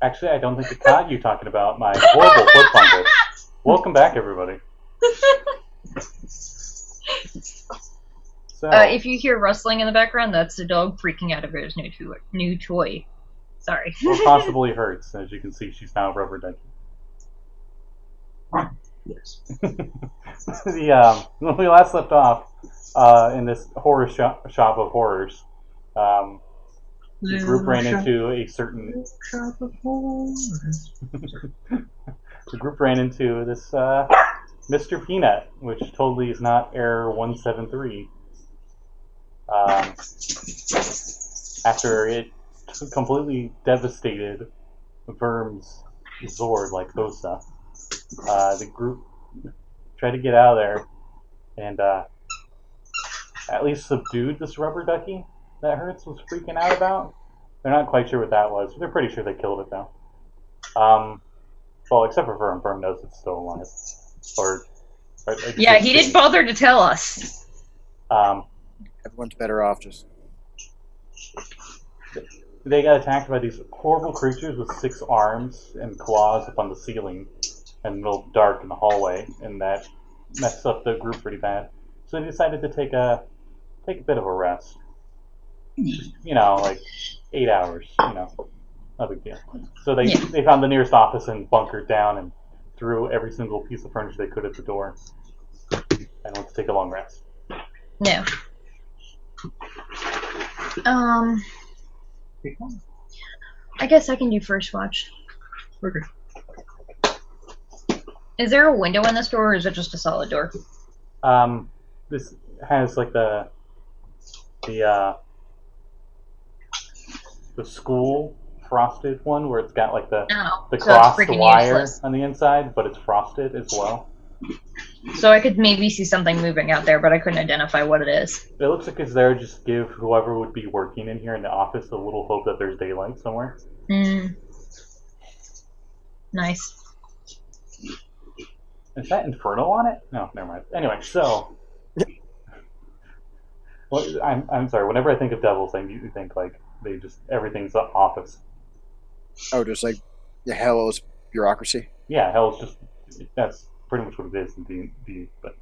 Actually, I don't think it caught you talking about my horrible foot fungus. Welcome back, everybody. So, If you hear rustling in the background, that's the dog freaking out over his new toy. Sorry. or possibly hurts. As you can see, she's now rubber ducky. Yes. When we last left off in this horror shop of horrors, the group ran into a certain. Shop of horrors. The group ran into this Mr. Peanut, which totally is not Error 173. After it completely devastated Verm's Zord like Hosa, the group tried to get out of there and at least subdued this rubber ducky that Hertz was freaking out about. They're not quite sure what that was. They're pretty sure they killed it though. Well, except for Verm. Verm knows it's still alive. Yeah, he didn't bother to tell us. Everyone's better off just... They got attacked by these horrible creatures with 6 arms and claws up on the ceiling and real dark in the hallway, and that messed up the group pretty bad. So they decided to take a bit of a rest. You know, like 8 hours. You know, no big deal. So they found the nearest office and bunkered down and threw every single piece of furniture they could at the door and went to take a long rest. No. I guess I can do first watch. Okay. Is there a window in this door, or is it just a solid door? This has like the school frosted one where it's got like the cross wire on the inside, but it's frosted as well. So I could maybe see something moving out there, but I couldn't identify what it is. It looks like it's there just to give whoever would be working in here in the office a little hope that there's daylight somewhere. Nice. Is that Inferno on it? No, never mind. Anyway, so... well, I'm sorry, whenever I think of devils, I usually think like they just... everything's an office. Oh, just like the hell's bureaucracy? Yeah, hell's just... that's pretty much what it is in D&D, but...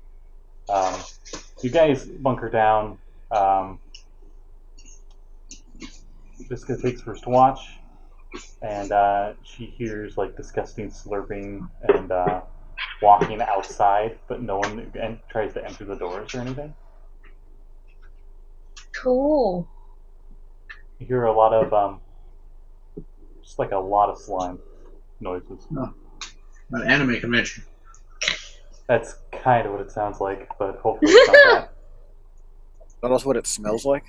you guys bunker down. Visca takes first watch, and she hears like disgusting slurping and walking outside, but no one tries to enter the doors or anything. Cool. You hear a lot of just like a lot of slime noises. Oh, an anime convention. That's kind of what it sounds like, but hopefully it's not that. Tell us what it smells like.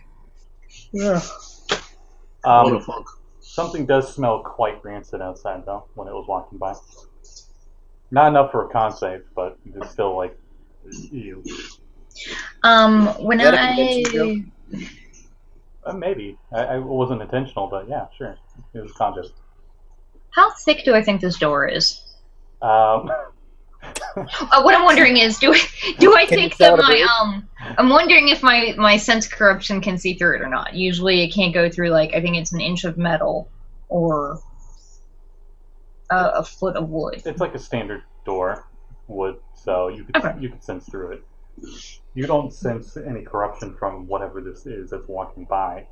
Yeah. What a funk. Something does smell quite rancid outside, though, when it was walking by. Not enough for a con save, but it's still like, ew. When maybe. I wasn't intentional, but yeah, sure. It was conscious. How thick do I think this door is? What I'm wondering is, do I think that I'm wondering if my sense corruption can see through it or not. Usually it can't go through, like, I think it's an inch of metal or a foot of wood. It's like a standard door, wood, so you could sense through it. You don't sense any corruption from whatever this is that's walking by.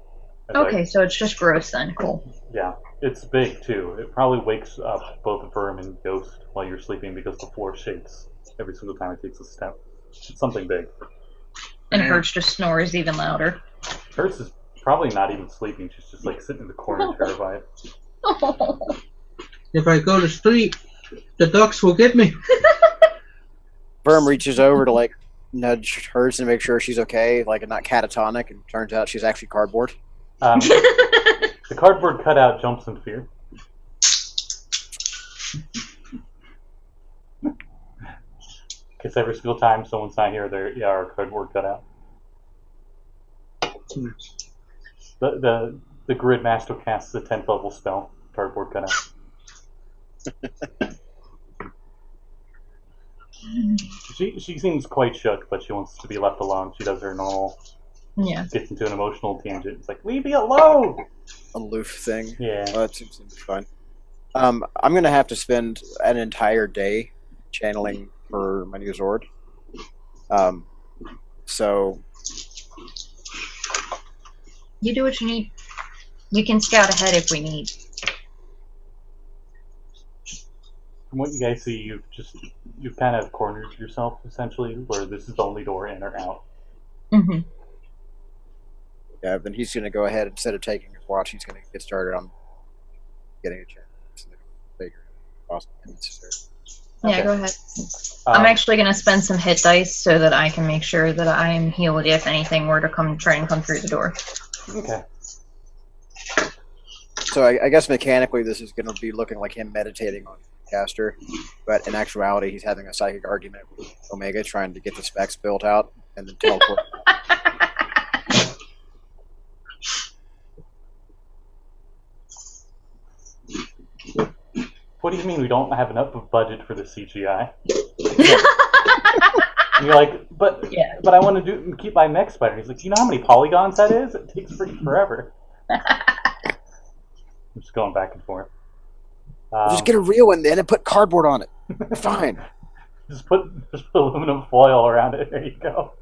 Okay, so it's just gross then. Cool. Yeah, it's big too. It probably wakes up both Verm and Ghost while you're sleeping because the floor shakes every single time it takes a step. It's something big. And Hertz just snores even louder. Hertz is probably not even sleeping. She's just like sitting in the corner terrified. If I go to sleep, the ducks will get me. Verm reaches over to like nudge Hertz and make sure she's okay, like not catatonic, and turns out she's actually cardboard. The cardboard cutout jumps in fear. Because every single time someone's not here, they are a cardboard cutout. The grid master casts a 10th level spell, cardboard cutout. She seems quite shook, but she wants to be left alone. She does her normal. Yeah. Gets into an emotional tangent. It's like, leave me alone! Aloof thing. Yeah. Well, that seems fine. I'm going to have to spend an entire day channeling for my new Zord. So You do what you need. We can scout ahead if we need. From what you guys see, you've kind of cornered yourself essentially, where this is the only door in or out. Mm-hmm. yeah, then he's going to go ahead, instead of taking his watch, he's going to get started on getting a check. So they don't figure it possible necessary. Yeah, Okay. go ahead. I'm actually going to spend some hit dice so that I can make sure that I am healed if anything were to try and come through the door. Okay. So I guess mechanically this is going to be looking like him meditating on Caster, but in actuality he's having a psychic argument with Omega, trying to get the specs built out and then teleport. What do you mean we don't have enough of budget for the CGI? And you're like, but I want to keep my mech spider. He's like, you know how many polygons that is? It takes freaking forever. I'm just going back and forth. Just get a real one then and put cardboard on it. Fine. Just put aluminum foil around it. There you go.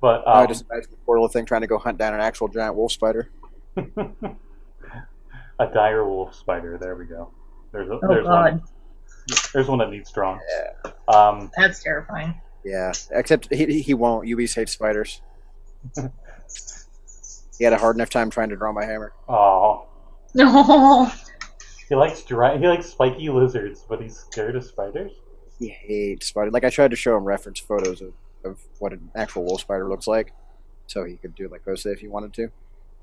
But I just imagine the poor little thing trying to go hunt down an actual giant wolf spider. a dire wolf spider. There we go. There's God. one. There's one that needs strong. Yeah. That's terrifying. Yeah. Except he won't. UBs hate spiders. He had a hard enough time trying to draw my hammer. Oh. No. He likes spiky lizards, but he's scared of spiders. He hates spiders. Like I tried to show him reference photos of what an actual wolf spider looks like, so he could do like post it if he wanted to,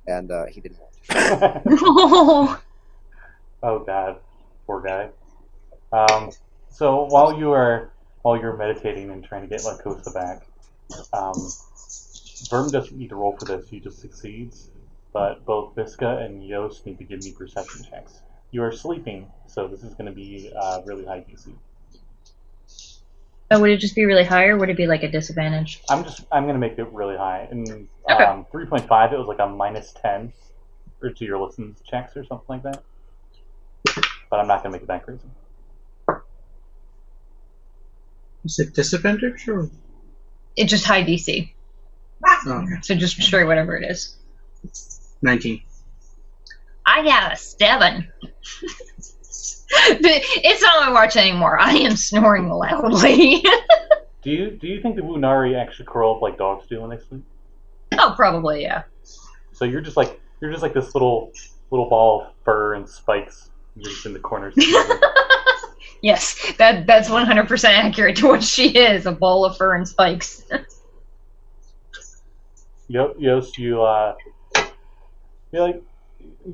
and he didn't want to. No. Oh God, poor guy. So while you're meditating and trying to get Lacosta back, Verm doesn't need to roll for this; he just succeeds. But both Visca and Yost need to give me perception checks. You are sleeping, so this is going to be really high DC. Oh, would it just be really high, or would it be like a disadvantage? I'm going to make it really high. In Okay. 3.5, it was like a -10 or to your listens checks or something like that. But I'm not going to make it that crazy. Is it disadvantage or? It's just high DC. Oh, okay. So just straight whatever it is. 19. I got a 7. It's not my watch anymore. I am snoring loudly. Do you think the Wunari actually curl up like dogs do when they sleep? Oh, probably, yeah. So you're just like this little ball of fur and spikes. You're just in the corners. Yes, that's 100% accurate to what she is, a ball of fur and spikes. Yost, you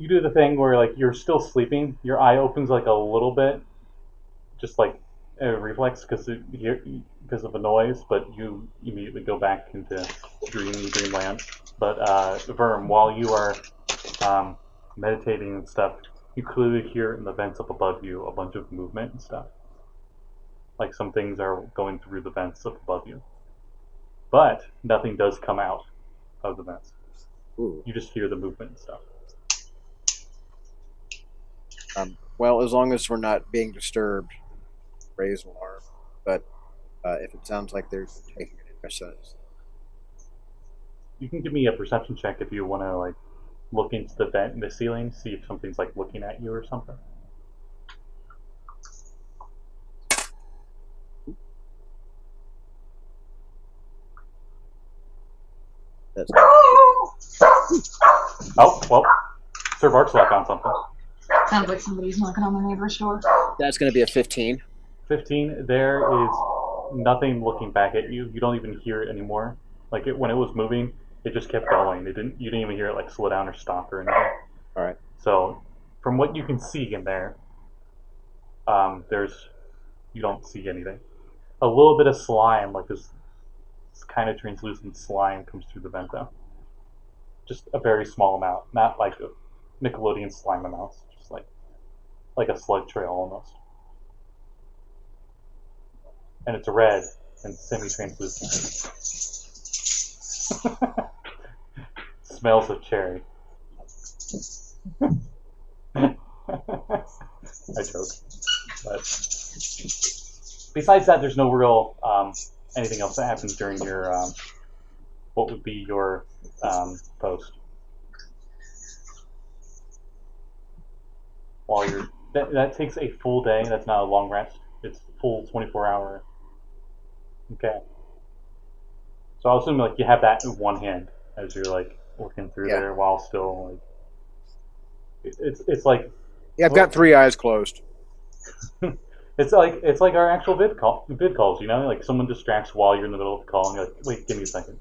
do the thing where like you're still sleeping, your eye opens like a little bit, just like a reflex because of a noise, but you immediately go back into dreamland. But Verm, while you are meditating and stuff, you clearly hear in the vents up above you a bunch of movement and stuff. Like some things are going through the vents up above you, but nothing does come out of the vents. Ooh. You just hear the movement and stuff. Well, as long as we're not being disturbed, raise alarm. But if it sounds like they're taking an interest in us, You can give me a perception check if you want to like look into the vent in the ceiling, see if something's like looking at you or something. that's Oh, well, Sir Bart's lock on something. Sounds like somebody's knocking on the neighbor's door. going to be a 15. 15, there is nothing looking back at you. You don't even hear it anymore. Like when it was moving, it just kept going. You didn't even hear it like slow down or stop or anything. All right. So, from what you can see in there, you don't see anything. A little bit of slime, like this kind of translucent slime, comes through the vent though. Just a very small amount, not like a Nickelodeon slime amounts, just like a slug trail almost. And it's red and semi-translucent. Smells of cherry. I joke. But besides that, there's no real anything else that happens during your what would be your post. While you're that takes a full day. That's not a long rest. It's full 24-hour. Okay. So I'll assume like you have that in one hand as you're like working through there while still like it's like I've got 3 eyes closed. it's like our actual vid calls, you know, like someone distracts while you're in the middle of the call and you're like, wait, give me a second.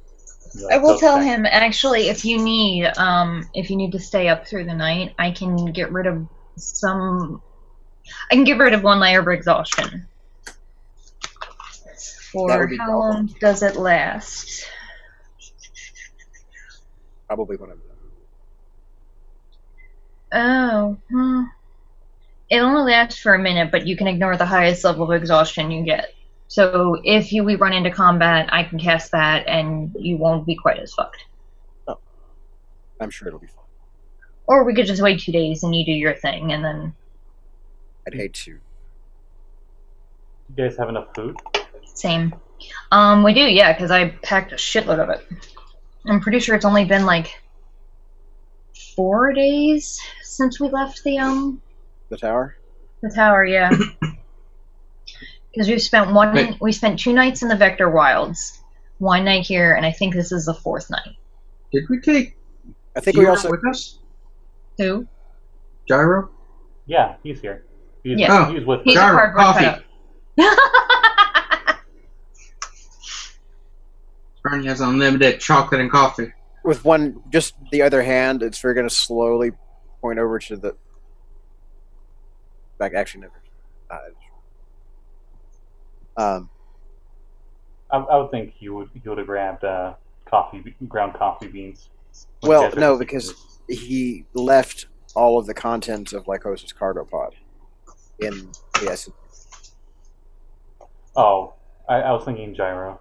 Like, I will tell him actually if you need to stay up through the night, I can get rid of one layer of exhaustion. For how long does it last? Probably when I'm Oh, done. it only lasts for a minute, but you can ignore the highest level of exhaustion you get. So if we run into combat, I can cast that, and you won't be quite as fucked. Oh, I'm sure it'll be fine. Or we could just wait 2 days and you do your thing, and then. I'd hate to. You guys have enough food? Same. We do, yeah, because I packed a shitload of it. I'm pretty sure it's only been like 4 days since we left the tower. The tower, yeah. Because we spent 2 nights in the Vector Wilds, 1 night here, and I think this is the 4th night. Did we take? I think Gyro we also with us. Who? Gyro. Yeah, he's here. He's with He's Gyro, a cardboard coffee. cutout. Bernie has unlimited chocolate and coffee. with one, just the other hand, it's going to slowly point over to the back. Actually, never. I would think he would have grabbed ground coffee beans. Well, no, because he left all of the contents of Lycos's cargo pod in the essence. Oh, I was thinking gyro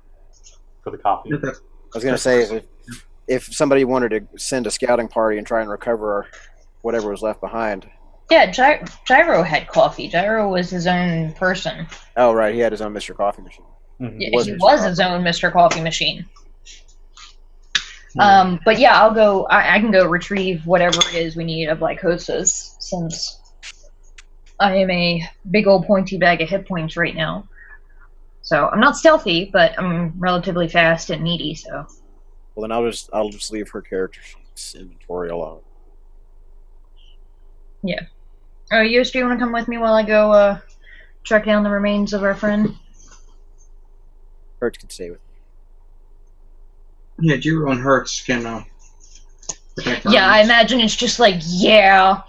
for the coffee. I was going to say, if somebody wanted to send a scouting party and try and recover whatever was left behind. Yeah, Gyro had coffee. Gyro was his own person. Oh, right, he had his own Mr. Coffee machine. Mm-hmm. Yeah, he was his own Mr. Coffee machine. But yeah, I'll go. I can go retrieve whatever it is we need of Lycosa's, since I am a big old pointy bag of hit points right now. So I'm not stealthy, but I'm relatively fast and meaty. So. Well, then I'll just leave her character sheet's inventory alone. Yeah. Yost, do you want to come with me while I go track down the remains of our friend? Hertz can stay with me. Yeah, Jiro and Hertz can protect our Yeah, I rooms. imagine it's just like, yeah.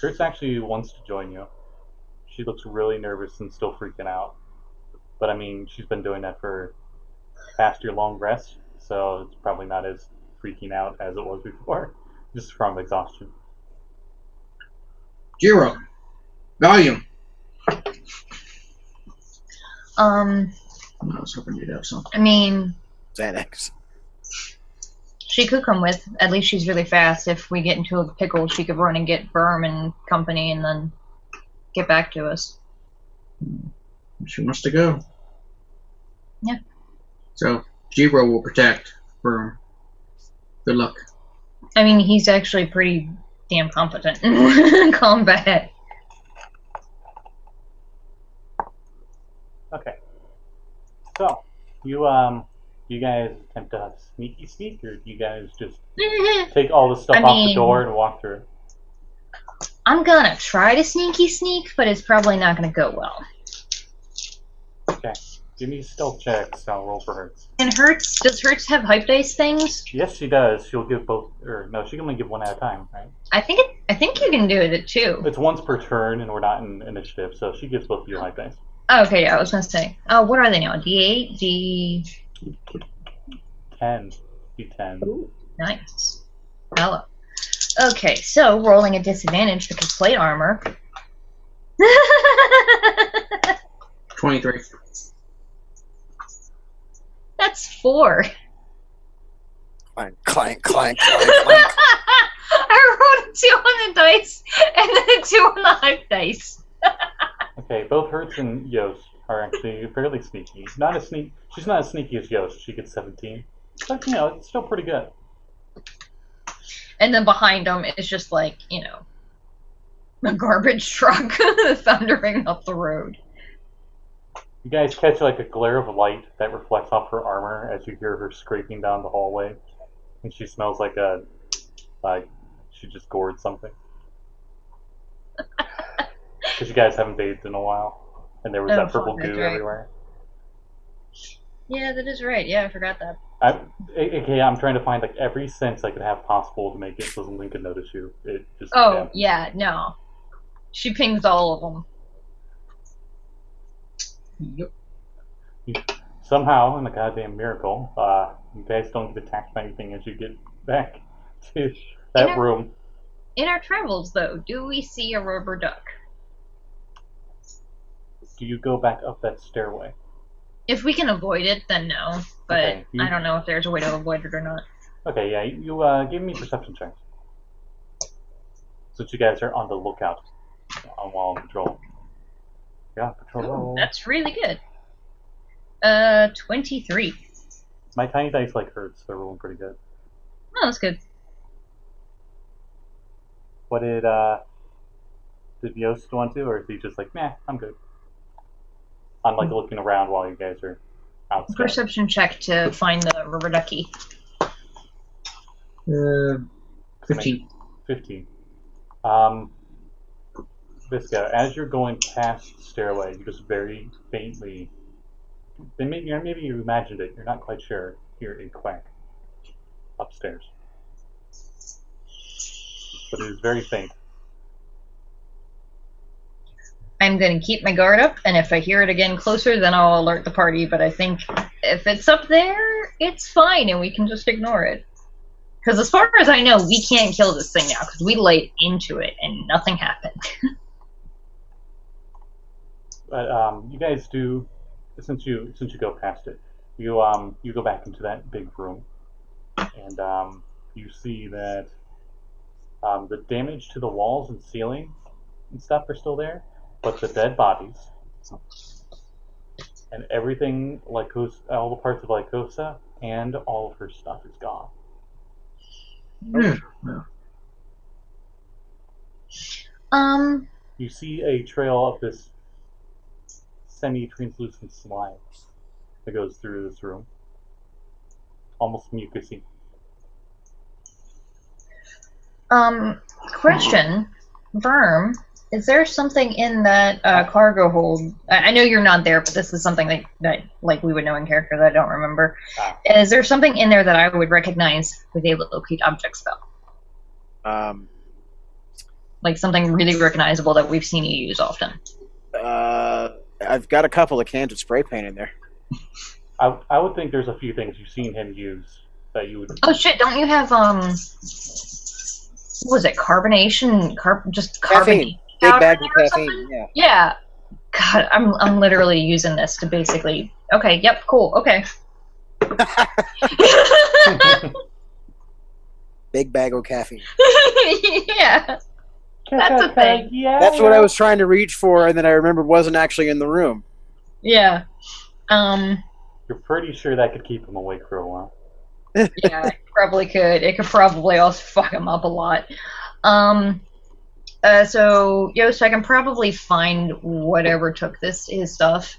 Hertz actually wants to join you. She looks really nervous and still freaking out. But I mean, she's been doing that for past your long rest, so it's probably not as freaking out as it was before, just from exhaustion. Jiro, volume. I was hoping you'd have something. I mean, Xanax. she could come with. At least she's really fast. If we get into a pickle, she could run and get Berm and company and then get back to us. She wants to go. Yeah. So, Jiro will protect Berm. Good luck. I mean, he's actually pretty damn competent in combat. Okay. So, you guys attempt to sneaky sneak, or do you guys just take all the stuff off the door and walk through? I'm gonna try to sneaky sneak, but it's probably not gonna go well. Okay. Give me stealth checks. I'll roll for Hertz. And does Hertz have hype dice things? Yes, she does. She'll give both, or no, she can only give one at a time, right? I think you can do it at 2. It's once per turn, and we're not in initiative, so she gives both of your hype dice. Oh, okay, yeah, I was gonna say. Oh, what are they now? D8, D. 10. D10. Ooh, nice. Hello. Okay, so rolling a disadvantage because plate armor. 23. That's 4. Clank, clank, clank, clank, clank. I rolled a 2 on the dice, and then a 2 on the hype dice. Okay, both Hertz and Yost are actually fairly sneaky. She's not as sneaky as Yost. She gets 17, but it's still pretty good. And then behind them is just like, a garbage truck thundering up the road. You guys catch like a glare of light that reflects off her armor as you hear her scraping down the hallway, and she smells like she just gored something. Because you guys haven't bathed in a while, and there was that purple goo everywhere. Yeah, that is right. Yeah, I forgot that. I'm trying to find like every sense I could have possible to make it so Link could notice you. It just. No. She pings all of them. Yep. Somehow, in a goddamn miracle, you guys don't get attacked by anything as you get back to that room. In our travels, though, do we see a rubber duck? Do you go back up that stairway? If we can avoid it, then no. But Okay, I don't know if there's a way to avoid it or not. Okay, yeah, you give me perception checks. Since you guys are on the lookout while on patrol. Yeah, patrol. Ooh, that's really good. 23. My tiny dice like hurts, they're rolling pretty good. Oh, that's good. What did Yost want to, or is he just like, nah, I'm good? I'm like looking around while you guys are out. Perception check to find the rubber ducky. 15. 15. Visca, as you're going past the stairway, you just very faintly, maybe you imagined it, you're not quite sure, hear a quack upstairs. But it is very faint. I'm going to keep my guard up, and if I hear it again closer, then I'll alert the party, but I think if it's up there, it's fine, and we can just ignore it. Because as far as I know, we can't kill this thing now, because we laid into it, and nothing happened. But you guys do, since you go past it, you go back into that big room, and you see that the damage to the walls and ceiling and stuff are still there, but the dead bodies and everything, all the parts of Lycosa and all of her stuff is gone. You see a trail of this semi-translucent slime that goes through this room, almost mucusy. Question, Verm, is there something in that cargo hold? I know you're not there, but this is something that we would know in character that I don't remember. Is there something in there that I would recognize with a locate object spell? Like something really recognizable that we've seen you use often. I've got a couple of cans of spray paint in there. I would think there's a few things you've seen him use that you would. Oh shit! Don't you have what was it? Carbonation? Just caffeine. Big bag of caffeine. Yeah. Yeah. God, I'm literally using this to basically. Okay. Yep. Cool. Okay. Big bag of caffeine. Yeah. That's a thing. Yeah. That's what I was trying to reach for, and then I remembered wasn't actually in the room. Yeah. You're pretty sure that could keep him awake for a while. Yeah, it probably could. It could probably also fuck him up a lot. So, Yost, I can probably find whatever took his stuff,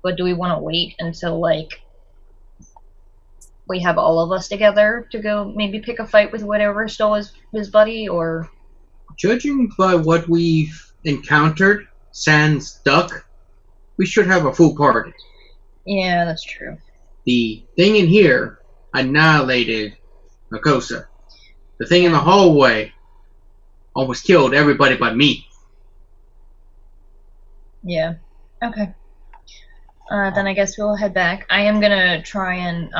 but do we want to wait until, we have all of us together to go maybe pick a fight with whatever stole his buddy, or... Judging by what we've encountered, sans duck, we should have a full party. Yeah, that's true. The thing in here annihilated Makosa. The thing in the hallway almost killed everybody but me. Yeah. Okay. Then I guess we'll head back. I am gonna try and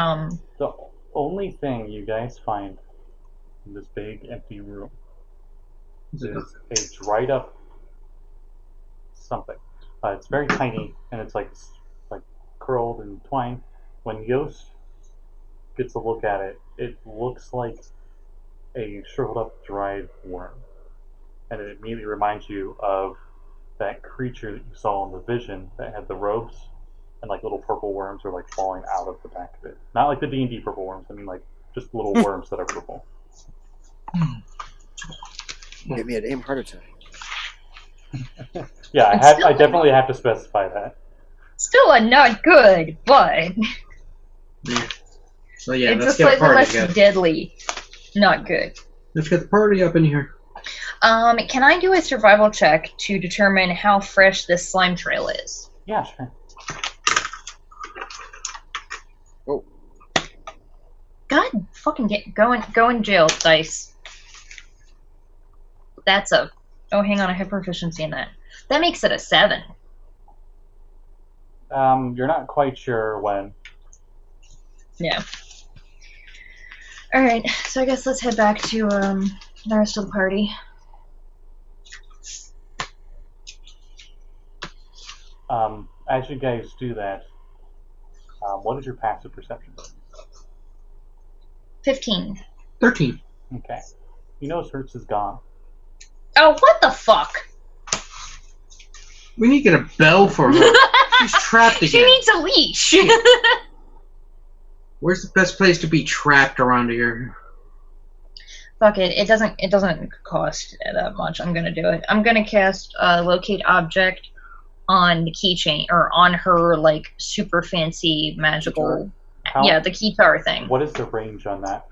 The only thing you guys find in this big empty room is a dried up something. It's very tiny and it's like curled and twined. When Yost gets a look at it, it looks like a shriveled up dried worm. and it immediately reminds you of that creature that you saw in the vision that had the robes, and like little purple worms are like falling out of the back of it. Not like the D&D purple worms. I mean like just little worms that are purple. Give me a damn heart attack. Yeah, I definitely have to specify that. Still a not good, but Yeah. So yeah, it's let's a get a slightly party less together. deadly. Not good. Let's get the party up in here. Can I do a survival check to determine how fresh this slime trail is? Yeah, sure. Oh, God, fucking go in jail, dice. That's a. Oh, hang on, I have proficiency in that. That makes it a 7. You're not quite sure when. Yeah. All right, so I guess let's head back to the rest of the party. As you guys do that, what is your passive perception? 15. 13. Okay. You know Hertz is gone. Oh, what the fuck? We need to get a bell for her. She's trapped She again. needs a leash. Where's the best place to be trapped around here? Fuck it. It doesn't cost that much. I'm gonna do it. I'm gonna cast locate object on the keychain or on her like super fancy magical. How- Yeah, the keytar thing. What is the range on that?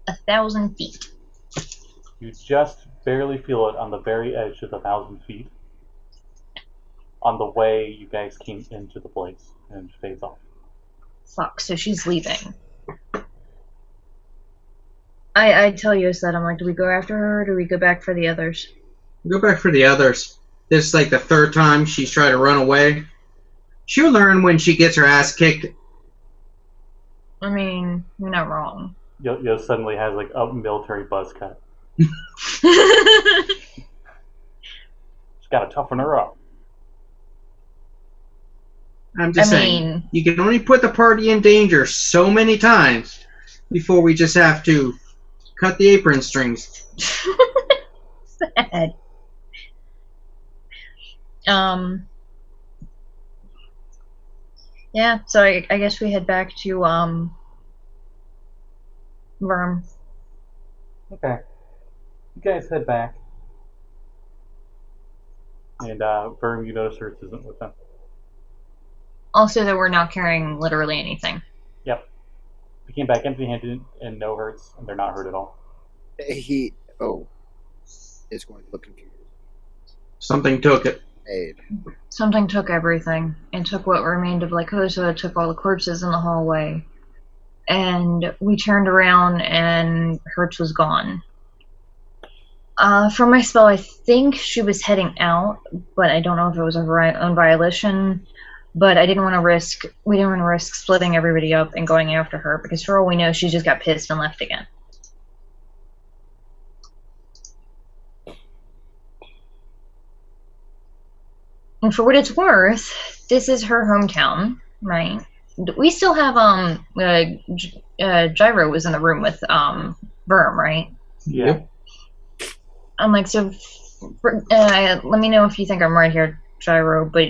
1,000 feet. You just barely feel it on the very edge of the 1,000 feet. On the way you guys came into the place and it fades off. Fuck. So she's leaving. I tell you that I'm like, do we go after her or do we go back for the others? Go back for the others. This is like the third time she's tried to run away. She'll learn when she gets her ass kicked. I mean, you're not wrong. Yo suddenly has like a military buzz cut. Just gotta toughen her up. I'm just I saying, mean- you can only put the party in danger so many times before we just have to cut the apron strings. Sad. Yeah, so I guess we head back to Worm. Okay. You guys head back. And Vern, you notice Hertz isn't with them. Also that we're not carrying literally anything. Yep. They came back empty-handed and no hurts, and they're not hurt at all. he is going to look confused. Something took it. Aid. Something took everything, and took what remained of Lycosa, took all the corpses in the hallway. And we turned around and Hertz was gone. From my spell, I think she was heading out, but I don't know if it was of her own violation. But we didn't want to risk splitting everybody up and going after her, because for all we know, she just got pissed and left again. And for what it's worth, this is her hometown, right? We still have Gyro was in the room with Verm, right? Yeah. Yep. I'm like, so let me know if you think I'm right here, Gyro, but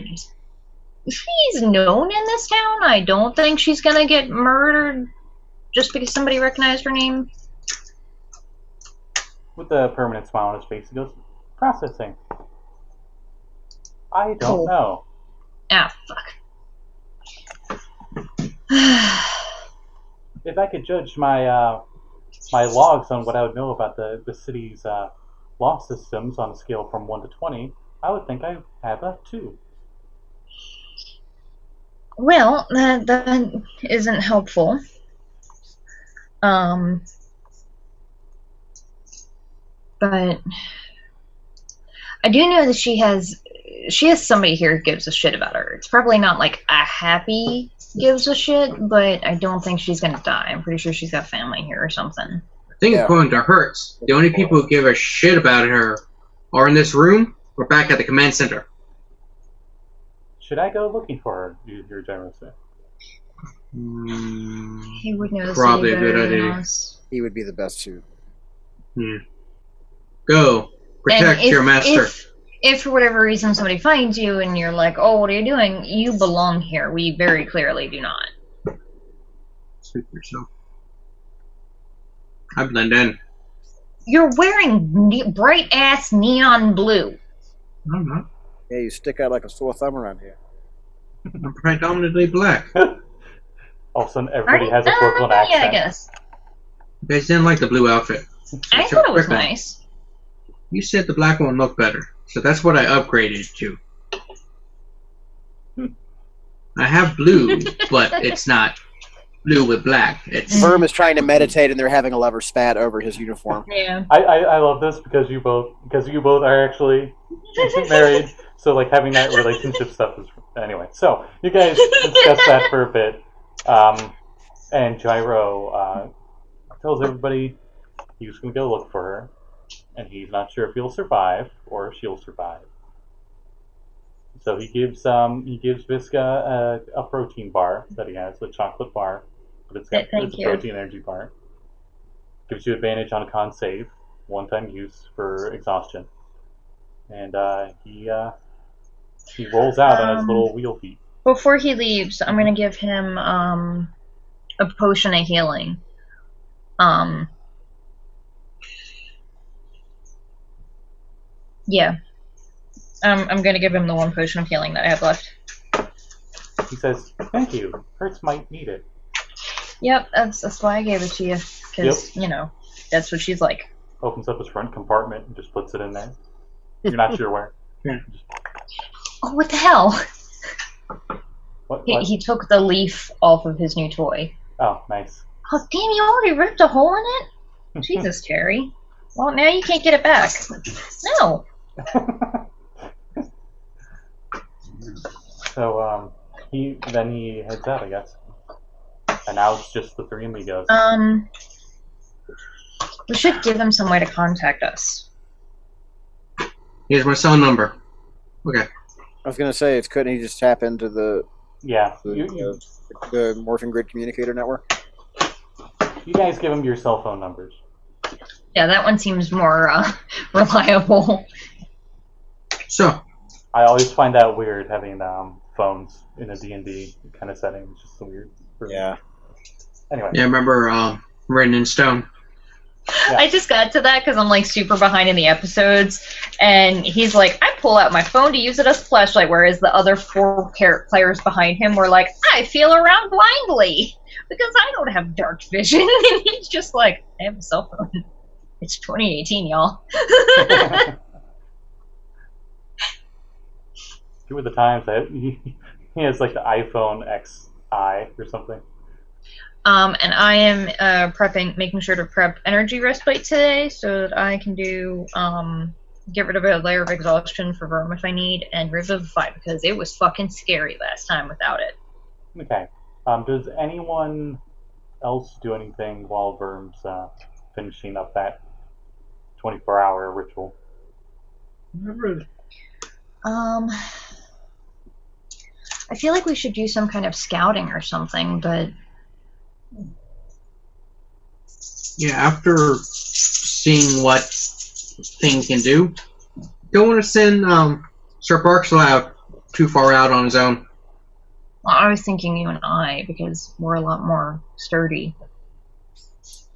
she's known in this town. I don't think she's gonna get murdered just because somebody recognized her name. With a permanent smile on his face, he goes, processing. I don't Cool. know. Ah, fuck. If I could judge my my logs on what I would know about the city's law systems on a scale from 1 to 20, I would think I have a 2. Well, that isn't helpful. But I do know that she has somebody here who gives a shit about her. It's probably not like a happy gives a shit, but I don't think she's gonna die. I'm pretty sure she's got family here or something. I think Yeah. according to Hertz, the only people who give a shit about her are in this room or back at the command center. Should I go looking for her? You hear Gyro say. He would know the Probably city a good better than idea. us. He would be the best suit. Yeah. Go. Protect your master. If for whatever reason somebody finds you and you're like, oh, what are you doing? You belong here. We very clearly do not. Speak for yourself. I blend in. You're wearing bright-ass neon blue. No, I'm not. Yeah, you stick out like a sore thumb around here. I'm predominantly black. All of a sudden, everybody has a Brooklyn accent. Yeah, I guess. You guys didn't like the blue outfit. I thought it was nice. You said the black one looked better, so that's what I upgraded to. I have blue, but it's not blue with black. It's Verm is trying to meditate, and they're having a lover spat over his uniform. Yeah. I love this because you both are actually married, so like having that relationship stuff is anyway. So you guys discuss that for a bit, and Gyro tells everybody he's going to go look for her, and he's not sure if he'll survive or if she'll survive. So he gives Visca a protein bar that he has, a chocolate bar, but it's a protein energy bar. Gives you advantage on a con save, one-time use for exhaustion, and he rolls out on his little wheel feet. Before he leaves, I'm gonna give him a potion of healing. Yeah. I'm gonna give him the one potion of healing that I have left. He says, "Thank you. Hertz might need it." Yep, that's why I gave it to you. Because, you know, that's what she's like. Opens up his front compartment and just puts it in there. You're not sure where. Oh, what the hell? What? He took the leaf off of his new toy. Oh, nice. Oh, damn, you already ripped a hole in it? Jesus, Terry. Well, now you can't get it back. No. So, he heads out, I guess. And now it's just the three amigos. We should give him some way to contact us. Here's my cell number. Okay. I was gonna say, couldn't he just tap into the Morphing Grid communicator network? You guys give him your cell phone numbers. Yeah, that one seems more reliable. So, I always find that weird having phones in a D&D kind of setting. It's just so weird. Yeah. Anyway. yeah, I remember written in stone. Yeah. I just got to that because I'm like super behind in the episodes, and he's like, I pull out my phone to use it as a flashlight, whereas the other four players behind him were like, I feel around blindly because I don't have dark vision. And he's just like, I have a cell phone. It's 2018, y'all. Two of the times that he has like the iPhone XI or something. And I am making sure to prep energy respite today so that I can do get rid of a layer of exhaustion for Verm if I need, and revivify because it was fucking scary last time without it. Okay. Does anyone else do anything while Verm's finishing up that 24-hour ritual? I feel like we should do some kind of scouting or something, but Yeah, after seeing what thing can do, don't want to send Sir Barksdale out too far out on his own. well, I was thinking you and I because we're a lot more sturdy.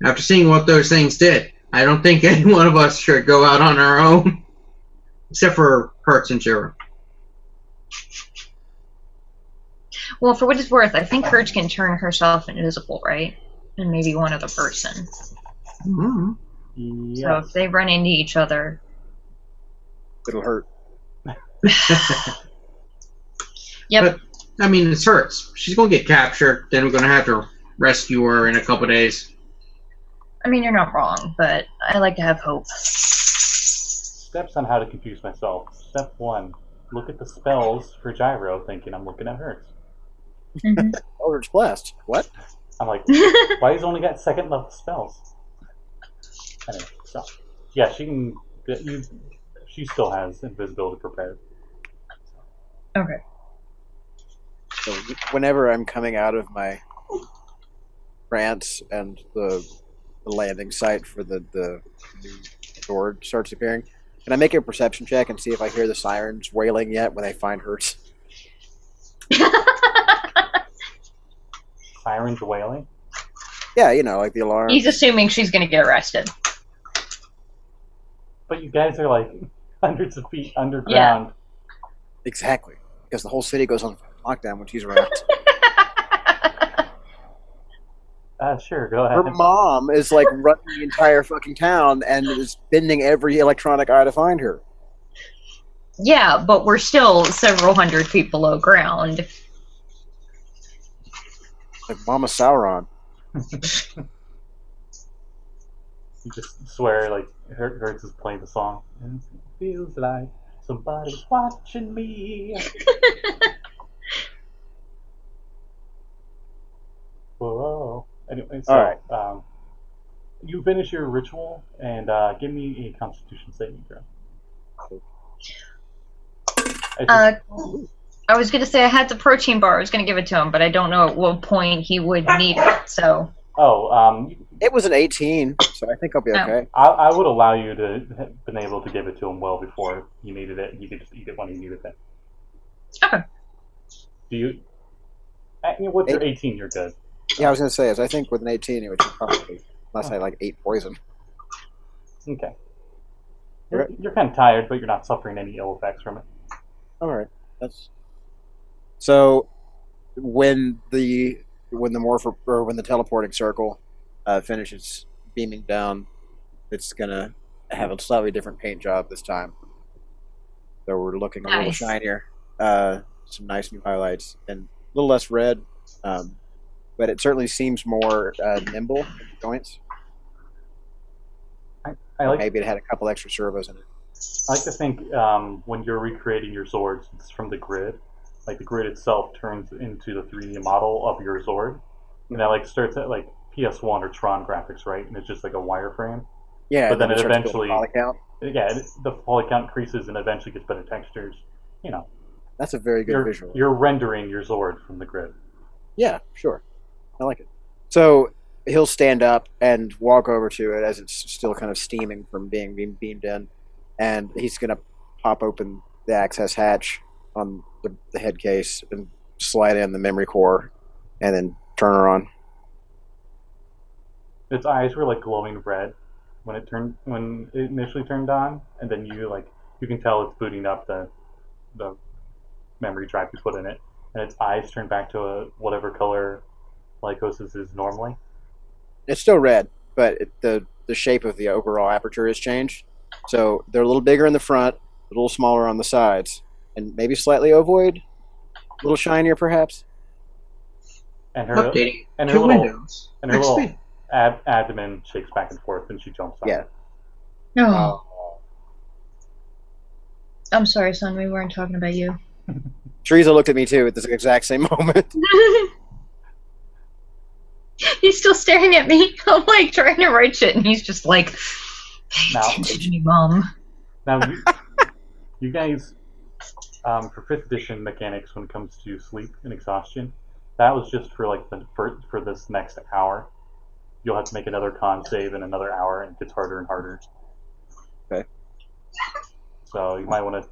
After seeing what those things did, I don't think any one of us should go out on our own, except for Hertz and Jira. Well, for what it's worth, I think Hertz can turn herself invisible, right? And maybe one other person. Mm-hmm. Yes. So if they run into each other, It'll hurt. yep. But, I mean, it's Hertz. She's going to get captured, then we're going to have to rescue her in a couple days. I mean, you're not wrong, but I like to have hope. Steps on how to confuse myself. Step 1. Look at the spells for Gyro, thinking I'm looking at Hertz. Mm-hmm. Eldritch Blast. What? I'm like, why he's only got second level spells? Anyway, so yeah, she still has invisibility prepared. Okay. So whenever I'm coming out of my trance and the landing site for the new door starts appearing, Can I make a perception check and see if I hear the sirens wailing yet when they find Hertz? Sirens wailing? Yeah, like the alarm. He's assuming she's going to get arrested. But you guys are like hundreds of feet underground. Exactly. Because the whole city goes on lockdown when she's around. Sure, go ahead. Her mom is like running the entire fucking town and is bending every electronic eye to find her. Yeah, but we're still several hundred feet below ground. Like Mama Sauron. You just swear like Hertz is playing the song. And it feels like somebody's watching me. Whoa. Anyway, so Alright. You finish your ritual and give me a Constitution saving throw. I was going to say I had the protein bar. I was going to give it to him, but I don't know at what point he would need it. So. It was an 18, so I think I'll be okay. I would allow you to have been able to give it to him well before he needed it. You could just eat it when he needed it. Okay. Do you? What's your 18? You're good. Yeah, I was going to say, I think with an 18, it would probably, unless I ate poison. Okay. You're kind of tired, but you're not suffering any ill effects from it. All right. So when the teleporting circle finishes beaming down, it's gonna have a slightly different paint job this time. So we're looking a little shinier, some nice new highlights, and a little less red. But it certainly seems more nimble in the joints. Maybe it had a couple extra servos in it. I like to think when you're recreating your Zords, it's from the grid. Like the grid itself turns into the 3D model of your Zord. And that starts at like PS1 or Tron graphics, right? And it's just like a wireframe. Yeah, but then it eventually, the poly count increases and eventually gets better textures. That's a very good visual. You're rendering your Zord from the grid. Yeah, sure. I like it. So he'll stand up and walk over to it as it's still kind of steaming from being beamed in, and he's going to pop open the access hatch on the head case and slide in the memory core, and then turn her on. Its eyes were like glowing red when it initially turned on, and then you can tell it's booting up the memory drive you put in it, and its eyes turn back to whatever color Lycos's is normally. It's still red, but the shape of the overall aperture has changed. So they're a little bigger in the front, a little smaller on the sides, and maybe slightly ovoid, a little shinier perhaps. And her windows. And her little abdomen shakes back and forth, and she jumps on. Yeah. No. I'm sorry, son. We weren't talking about you. Teresa looked at me too at this exact same moment. He's still staring at me. I'm like trying to write shit, and he's just like, "Pay attention to me, Mom." Now, you guys, for 5th edition mechanics when it comes to sleep and exhaustion, that was just for for this next hour. You'll have to make another con save in another hour, and it gets harder and harder. Okay. So you might want to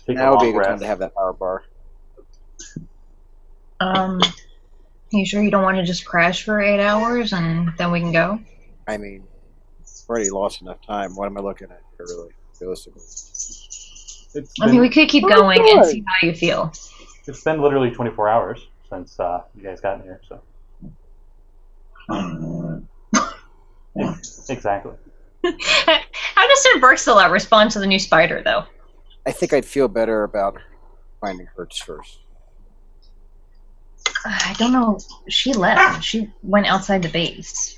take now a long would be a good rest. time to have that power bar. You sure you don't want to just crash for 8 hours and then we can go? I mean, I've already lost enough time. What am I looking at here, really, realistically? We could keep going and see how you feel. It's been literally 24 hours since you guys got in here, so. Exactly. How does Sir Berkselot respond to the new spider, though? I think I'd feel better about finding Hertz first. I don't know. She left. She went outside the base.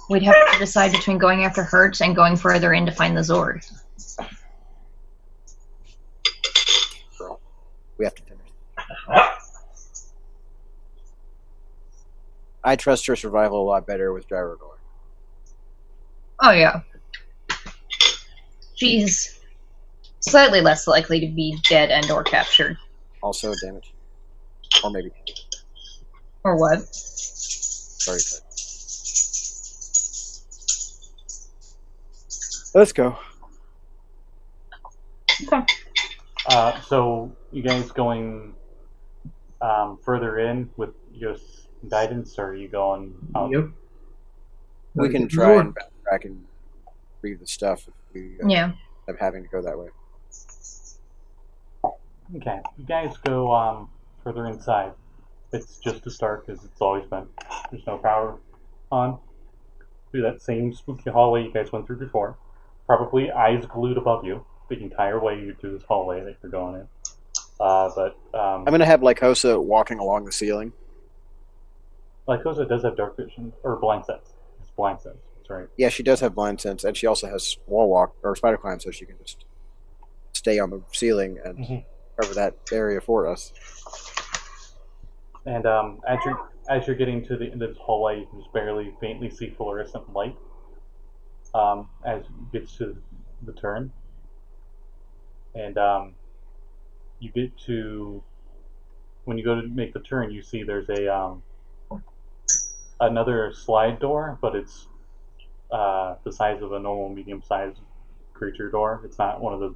We'd have to decide between going after Hertz and going further in to find the Zord. Girl, we have to finish. I trust her survival a lot better with Gyrodor. Oh, yeah. She's slightly less likely to be dead and or captured. Also damaged. Or maybe. Or what? Sorry. Let's go. Okay. So you guys going further in with your guidance, or are you going out? Yep. We can try and backtrack and read the stuff if we Yeah. end up having to go that way. Okay, you guys go further inside. It's just as dark as it's always been. There's no power on. Through that same spooky hallway you guys went through before. Probably eyes glued above you the entire way through this hallway that you're going in. I'm going to have Lycosa walking along the ceiling. Lycosa does have dark vision, or blind sense. It's blind sense, that's right. Yeah, she does have blind sense, and she also has wall walk, or spider climb, so she can just stay on the ceiling and cover that area for us. And as you're getting to the end of this hallway, you can just barely faintly see fluorescent light as you get to the turn. And you get to, when you go to make the turn, you see there's a another slide door, but it's the size of a normal medium-sized creature door. It's not one of those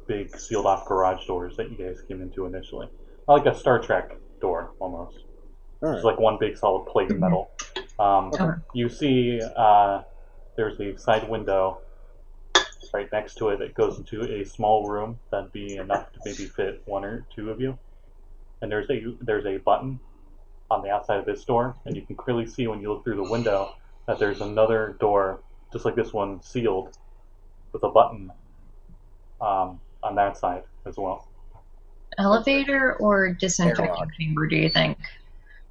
big sealed-off garage doors that you guys came into initially. Like a Star Trek door, almost. Right. It's like one big solid plate of metal. You see there's a side window right next to it that goes into a small room that'd be enough to maybe fit one or two of you. And there's a button on the outside of this door, and you can clearly see when you look through the window that there's another door, just like this one, sealed with a button on that side as well. Elevator or disinfecting chamber, do you think?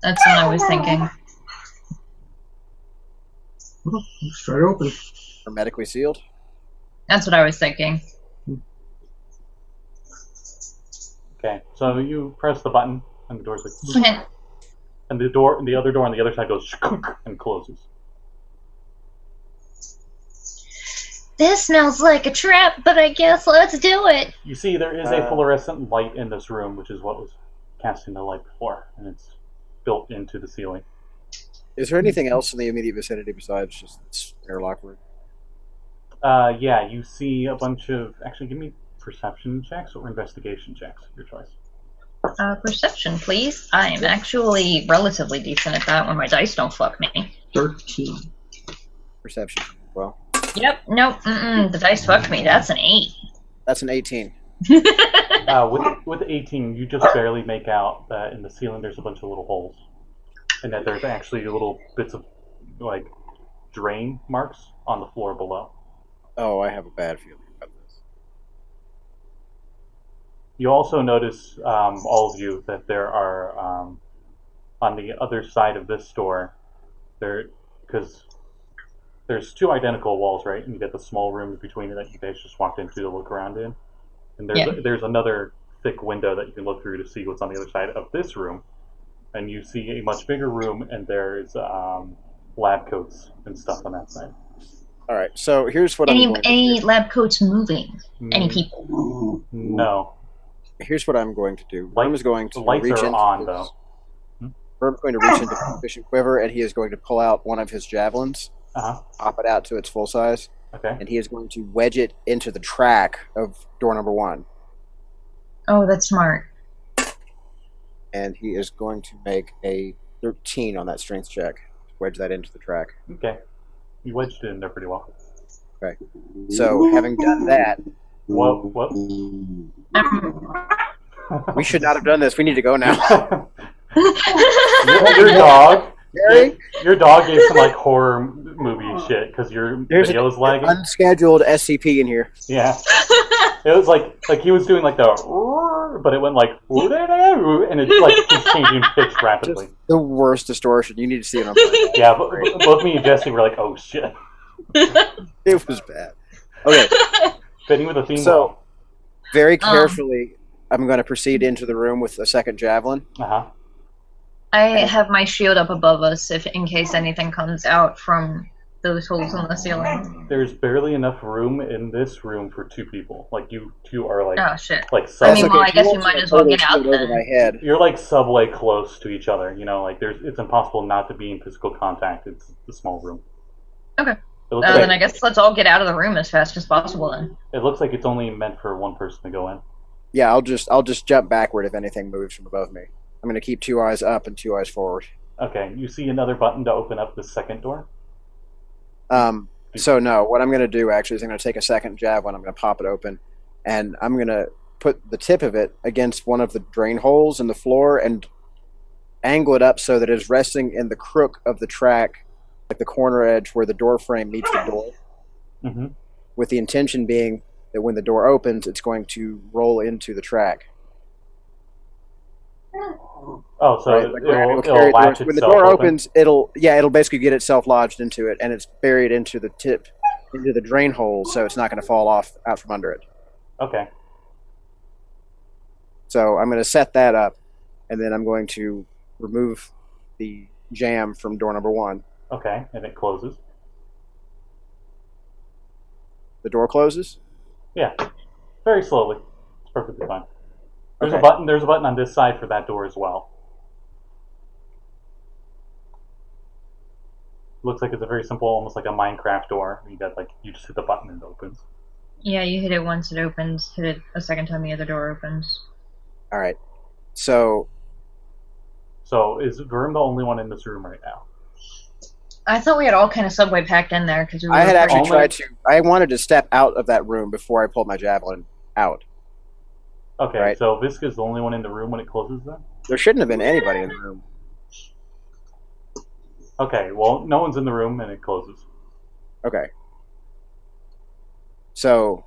That's what I was thinking. Let's try it open. Hermetically sealed? That's what I was thinking. Okay, so you press the button, and the door's like, and the other door on the other side goes and closes. This smells like a trap, but I guess let's do it. You see, there is a fluorescent light in this room, which is what was casting the light before, and it's built into the ceiling. Is there anything else in the immediate vicinity besides just this airlock room? Yeah, you see a bunch of... Actually, give me perception checks or investigation checks, your choice. Perception, please. I'm actually relatively decent at that when my dice don't fuck me. 13. Perception. Well, Yep, nope, the dice fucked me. That's an 8. that's an 18. With 18, you just barely make out that in the ceiling there's a bunch of little holes. And that there's actually little bits of, like, drain marks on the floor below. Oh, I have a bad feeling about this. You also notice, all of you, that there are, on the other side of this door, because there's two identical walls, right? And you get the small room in between it that you guys just walked into to look around in. And there's another thick window that you can look through to see what's on the other side of this room. And you see a much bigger room, and there's lab coats and stuff on that side. All right, so here's what I'm going to do. Any lab coats moving? Any people? No. Here's what I'm going to do. Worm is going to The lights reach are into on, his, though. Worm's going to reach into the fishing quiver, and he is going to pull out one of his javelins, pop it out to its full size, Okay. and he is going to wedge it into the track of door number 1. Oh, that's smart. And he is going to make a 13 on that strength check to wedge that into the track. Okay. You wedged it in there pretty well. Okay. So, having done that, What? we should not have done this. We need to go now. your dog. Gary? Your dog gave some like horror movie shit because your video was lagging. Unscheduled SCP in here. Yeah. It was like he was doing like the, but it went like, and it's like just changing pitch rapidly. Just the worst distortion. You need to see it on. Yeah, but both me and Jesse were like, oh shit. It was bad. Okay. Fitting with a theme. So, very carefully, I'm going to proceed into the room with a second javelin. I have my shield up above us in case anything comes out from those holes in the ceiling. There's barely enough room in this room for 2 people. Like you 2 are like, oh shit. Like I mean, well, I guess we might as well get out over my head. You're like subway close to each other. You know, like it's impossible not to be in physical contact. It's a small room. Okay. It looks Then I guess let's all get out of the room as fast as possible then. It looks like it's only meant for one person to go in. Yeah, I'll just jump backward if anything moves from above me. I'm going to keep 2 eyes up and 2 eyes forward. Okay, you see another button to open up the second door? So no, what I'm going to do actually is I'm going to take a second javelin, I'm going to pop it open, and I'm going to put the tip of it against one of the drain holes in the floor and angle it up so that it's resting in the crook of the track, like the corner edge where the door frame meets the door, Mm-hmm. with the intention being that when the door opens, it's going to roll into the track. Oh, so Right, like it'll carry latch when the itself door open? opens, it'll basically get itself lodged into it, and it's buried into the tip, into the drain hole, so it's not going to fall off out from under it. Okay. So I'm going to set that up, and then I'm going to remove the jam from door number 1. Okay, and it closes. The door closes. Yeah, very slowly. It's perfectly fine. There's Okay. a button. There's a button on this side for that door as well. Looks like it's a very simple, almost like a Minecraft door. You just hit the button and it opens. Yeah, you hit it once, it opens. Hit it a second time, the other door opens. All right. So So is Gurm the only one in this room right now? I thought we had all kind of subway packed in there because we were I had actually Only- tried to. I wanted to step out of that room before I pulled my javelin out. Okay, Right. so Visca's the only one in the room when it closes then? There shouldn't have been anybody in the room. Okay, well, no one's in the room and it closes. Okay. So,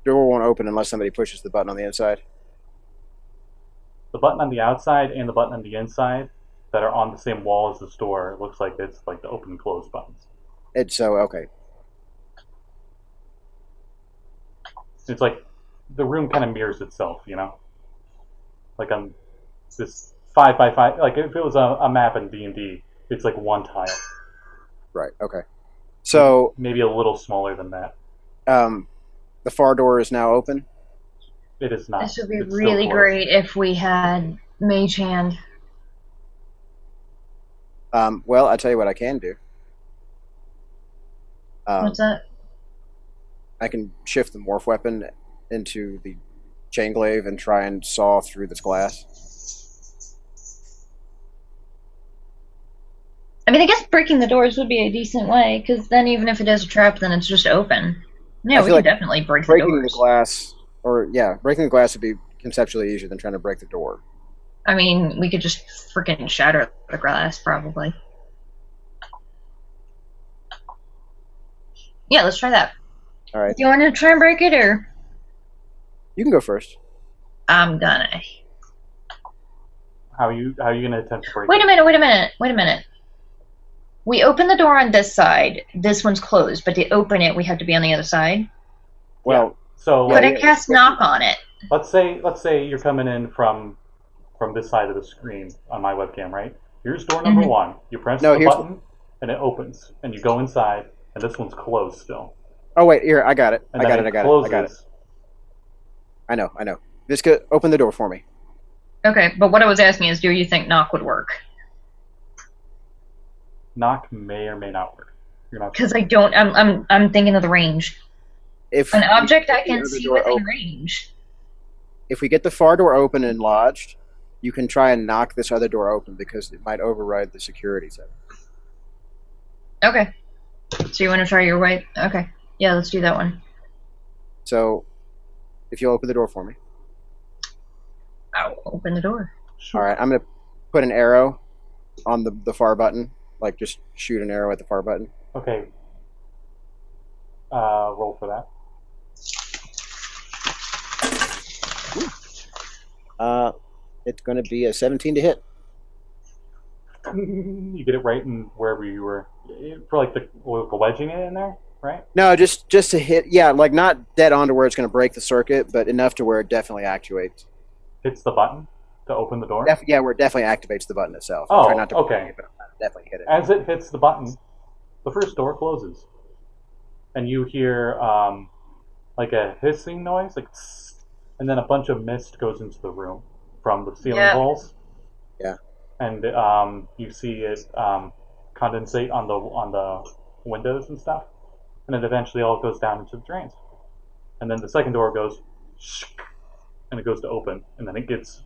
door won't open unless somebody pushes the button on the inside. The button on the outside and the button on the inside that are on the same wall as the door, it looks like it's like the open and close buttons. Okay. It's like the room kind of mirrors itself, you know? Like on this 5x5, like if it was a map in D&D, it's like one tile. Right. Okay. So, Maybe a little smaller than that. the far door is now open. It is not. This would be It's still really closed. great if we had Mage Hand. Well, I tell you what I can do. What's that? I can shift the morph weapon into the chain glaive and try and saw through this glass. I mean, I guess breaking the doors would be a decent way, because then even if it is a trap, then it's just open. Yeah, I we feel can like definitely break the Breaking the doors. glass, breaking the glass would be conceptually easier than trying to break the door. I mean, we could just freaking shatter the glass, probably. Yeah, let's try that. All right, Do you want to try and break it, or you can go first. I'm gonna? How are you gonna attempt to break Wait it? a minute. We open the door on this side. This one's closed, but to open it, we have to be on the other side. Well, So Yeah, Could I like, cast knock on it? let's say you're coming in from this side of the screen on my webcam, right? Here's door number Mhm. 1. You press No, the here's- button and it opens, and you go inside, and this one's closed still. oh wait, here I got it. And I then got it. closes. I know. Visca, open the door for me. Okay, but what I was asking is, do you think knock would work? Knock may or may not work. You're not Because I don't. I'm thinking of the range. If An object we I get the can other see door within open- range. If we get the far door open and lodged, you can try and knock this other door open because it might override the security setting. Okay. So you want to try your way? Okay. Yeah, let's do that one. So, if you'll open the door for me. I'll open the door. sure. All right, I'm gonna put an arrow on the far button, like just shoot an arrow at the far button. Okay. Roll for that. It's gonna be a 17 to hit. You get it right in wherever you were for like the wedging it in there, right? No, just to hit. Yeah, like not dead on to where it's gonna break the circuit, but enough to where it definitely actuates. Hits the button to open the door. Yeah, where it definitely activates the button itself. Oh, Try not to okay. break it, but definitely hit it. As it hits the button, the first door closes, and you hear like a hissing noise, like, tss, and then a bunch of mist goes into the room from the ceiling Yeah. holes. Yeah. And you see it condensate on the windows and stuff, and it eventually all goes down into the drains. And then the second door goes, and it goes to open, and then it gets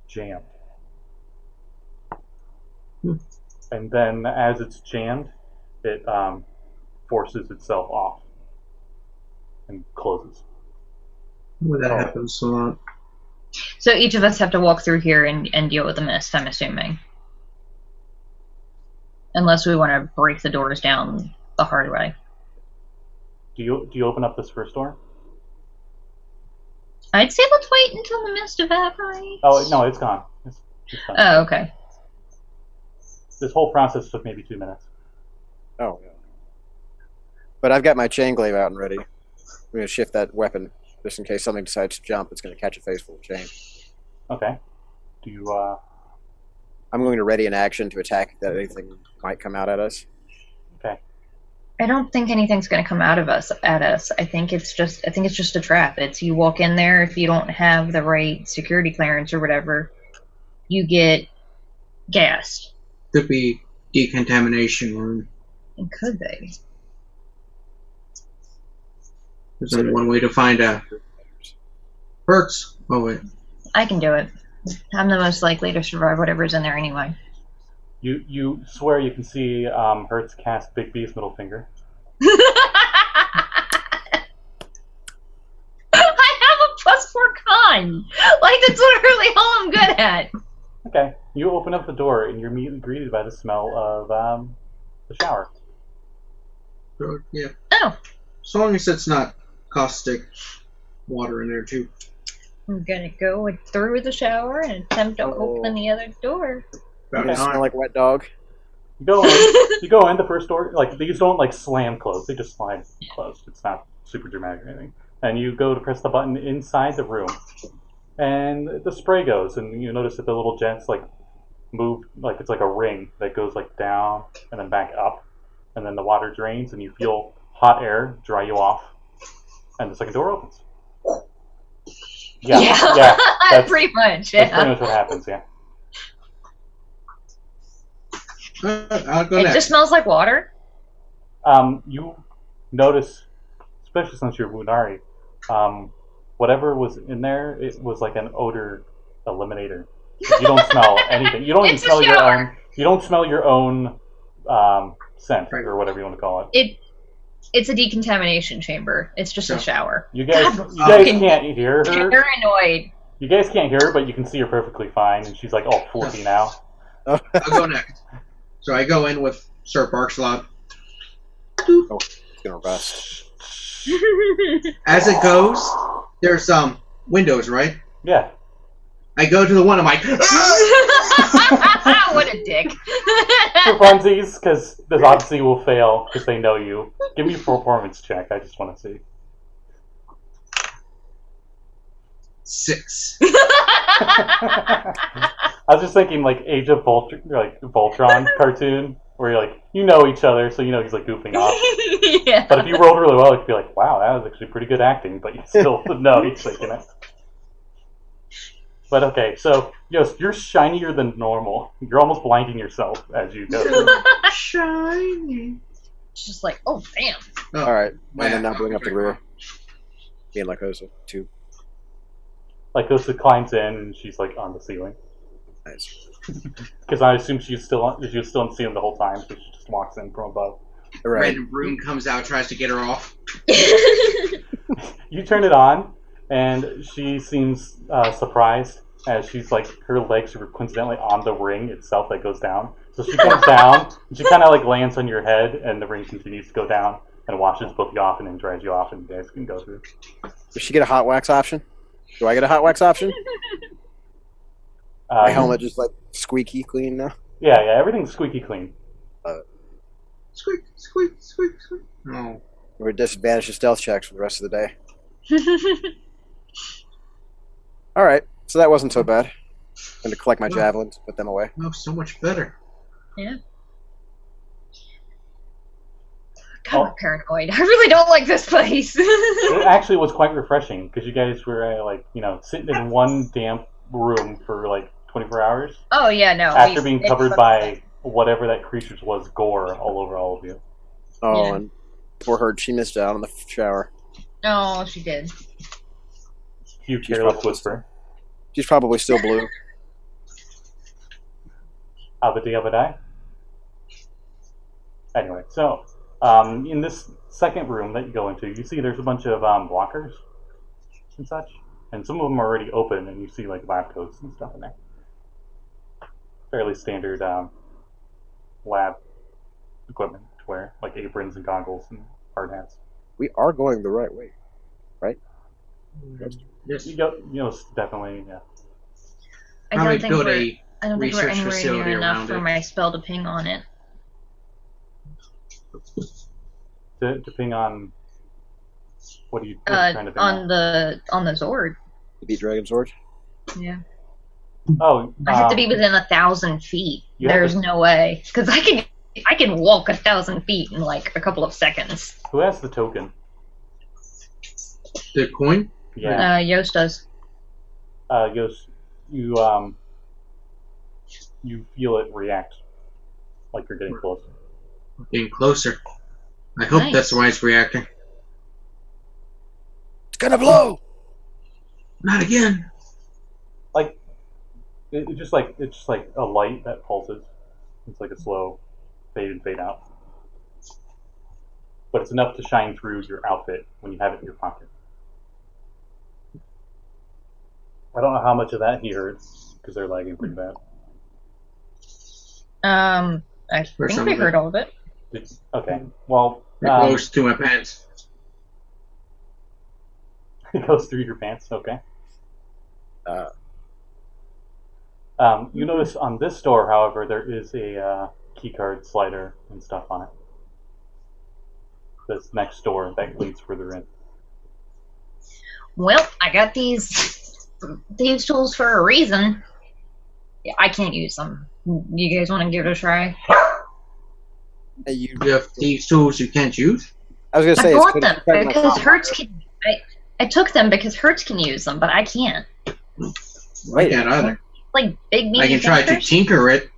jammed. And then as it's jammed, it forces itself off and closes. Well, that happens a lot. So each of us have to walk through here and deal with the mist, I'm assuming. Unless we want to break the doors down the hard way. Do you open up this first door? I'd say let's wait until the mist evaporates. Oh, no, it's gone. It's done. Oh, okay. This whole process took maybe 2 minutes. Oh, yeah. But I've got my chain glaive out and ready. I'm going to shift that weapon just in case something decides to jump. It's going to catch a face full of chain. Okay. Do you, I'm going to ready an action to attack that anything might come out at us. Okay. I don't think anything's going to come out of us at us. I think it's just a trap. It's you walk in there, if you don't have the right security clearance or whatever, you get gassed. Could be decontamination room. It could be. There's only one way to find out. Perks. Oh wait. I can do it. I'm the most likely to survive whatever's in there anyway. You swear you can see Hertz cast Big B's middle finger. I have a +4 con. Like, that's literally all I'm good at. Okay. You open up the door and you're immediately greeted by the smell of the shower. So, yeah. Oh. As long as it's not caustic water in there too. I'm gonna go through the shower and attempt to open the other door. About Does it time. smell like a wet dog? You go in. You go in the first door. Like these don't like slam closed. They just slide closed. It's not super dramatic or anything. And you go to press the button inside the room, and the spray goes, and you notice that the little jets like move, like it's like a ring that goes like down and then back up, and then the water drains, and you feel hot air dry you off, and the second door opens. Yeah, that's pretty much. That's pretty Yeah. much what happens. Yeah. I'll go It next. just smells like water. You notice, especially since you're Wunari, whatever was in there, it was like an odor eliminator. You don't smell anything. You don't even It's a smell your shower. own. You don't smell your own scent or whatever you want to call it. It's a decontamination chamber. It's just a shower. You guys fucking can't hear her. You're annoyed. You guys can't hear her, but you can see her perfectly fine, and she's like all 40 now. I'll go next. So I go in with Sir Barkslot. Oh, it's going to rust. As it goes, there's windows, right? Yeah. I go to the one. I'm like, What a dick. For funsies, because this obviously will fail because they know you. Give me a performance check. I just want to see. 6. I was just thinking like Age of Voltron cartoon where you're like, you know each other, so you know he's like goofing off. Yeah. But if you rolled really well, you'd be like, wow, that was actually pretty good acting, but you still know he's faking it. But okay, so yes, you're shinier than normal. You're almost blinding yourself as you go. Shiny. It's just like, oh, damn. Oh, All right. And yeah, then now bring up the okay. rear. Me and Lycosa, 2. Like Osa climbs in and she's like on the ceiling. Nice. Because I assume she was still on the ceiling the whole time, so she just walks in from above. All right. Red room comes out, tries to get her off. You turn it on, and she seems surprised as she's like, her legs are coincidentally on the ring itself that goes down. So she comes down, and she kind of like lands on your head, and the ring continues to go down and washes both you off and then dries you off, and you guys can go through. Does she get a hot wax option? Do I get a hot wax option? My helmet just like squeaky clean now. Yeah, everything's squeaky clean. Squeak, squeak, squeak, squeak. Oh. We're at disadvantage to stealth checks for the rest of the day. All right, so that wasn't so bad. I'm going to collect my javelins, put them away. Oh, so much better. Yeah. God, I'm paranoid. I really don't like this place. It actually was quite refreshing because you guys were sitting in one damp room for like 24 hours Oh, yeah, no. after being covered by whatever that creature's was gore all over all of you. Oh, Yeah. and Poor her, she missed out on the shower. Oh, she did. You careless whisper. She's probably still blue. Abadai. Anyway, so in this second room that you go into, you see there's a bunch of lockers and such, and some of them are already open, and you see like lab coats and stuff in there. Fairly standard lab equipment to wear, like aprons and goggles and hard hats. We are going the right way, right? Yes. You know, definitely, yeah. I Probably don't think build we're. a I don't think we're research anywhere facility near enough around for it. my spell to ping on it. To ping on. What are you trying to ping On the Zord. To beat Dragon Sword? Yeah. Oh, I have to be within 1,000 feet. You have There's to- no way, because I can walk 1,000 feet in like a couple of seconds. Who has the token? The coin? Yeah. Yost does. Yost, you feel it react like you're getting close. Getting closer. I hope Nice. that's why it's reacting. It's gonna blow! Not again. Like it's just like a light that pulses. It's like a slow fade in, fade out. But it's enough to shine through your outfit when you have it in your pocket. I don't know how much of that he heard because they're lagging pretty bad. I Or think some we of it. heard all of it. Okay, well, It goes to my pants. it goes through your pants. Okay. You notice on this door, however, there is a keycard slider and stuff on it. This next door that leads further in. Well, I got these tools for a reason. Yeah, I can't use them. You guys want to give it a try? Hey, you, You have these tools you can't use? I was gonna I say, bought it's them because Hertz can. I took them because Hertz can use them, but I can't. I can't either. Like big meaty I can try to fingers? tinker it.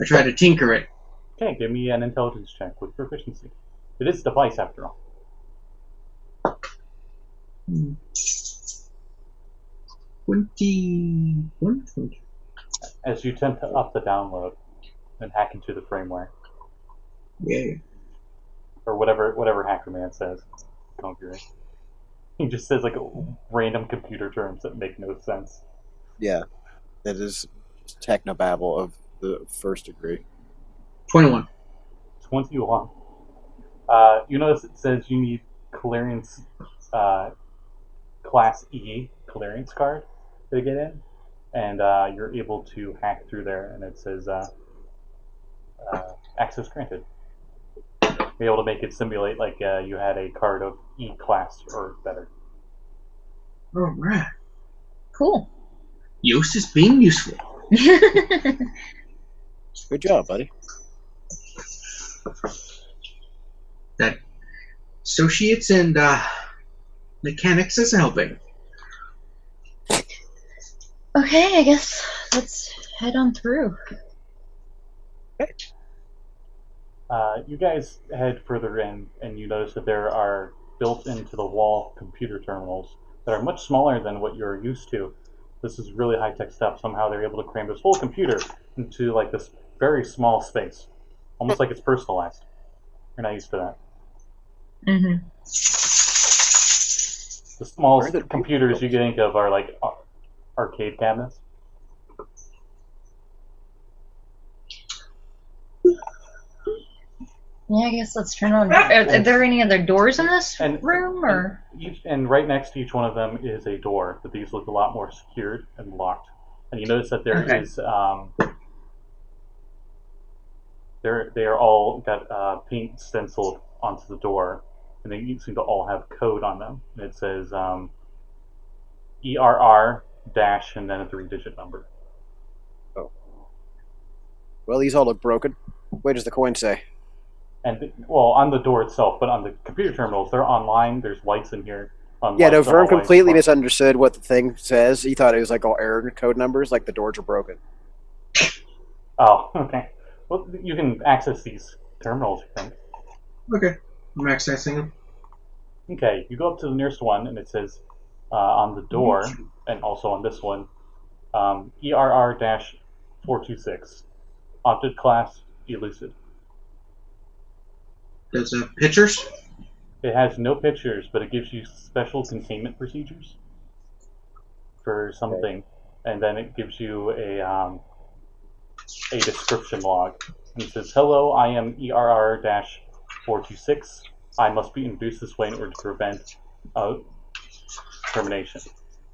I try to tinker it. Okay, give me an intelligence check with proficiency. It is a device after all. 21? As you attempt to up the download and hack into the firmware, Yeah. or whatever Hacker Man says. Don't be right. He just says like random computer terms that make no sense. yeah, that is technobabble of the first degree. 21. 21. You notice it says you need clearance, Class E clearance card to get in, and you're able to hack through there, and it says access granted. Be able to make it simulate like you had a card of E class or better. Alright. Cool. Use is being useful. Good job, buddy. That associates and mechanics is helping. Okay, I guess let's head on through. You guys head further in, and you notice that there are built into the wall computer terminals that are much smaller than what you're used to. This is really high-tech stuff. Somehow they're able to cram this whole computer into like this very small space, almost like it's personalized. You're not used to that. Mm-hmm. The smallest Where did- computers you can think of are like arcade cabinets. Yeah, I guess let's turn on. Are there any other doors in this And- room, or? And right next to each one of them is a door, but these look a lot more secured and locked. And you notice that there Okay. is they are all got paint stenciled onto the door, and they seem to all have code on them. And it says ERR dash and then a 3-digit number. Well, these all look broken. What does the coin say? And well, on the door itself, but on the computer terminals, they're online. There's lights in here. Yeah, no, Lights the Vern hallway. completely misunderstood what the thing says. He thought it was like all error code numbers, like the doors are broken. Oh, okay. Well, you can access these terminals, you think. Okay. I'm accessing them. Okay, you go up to the nearest one, and it says on the door, and also on this one, ERR-426. Object class, elusive. Does it have pictures? It has no pictures, but it gives you special containment procedures for something, and then it gives you a description log. And it says, "Hello, I am ERR-426. I must be induced this way in order to prevent termination.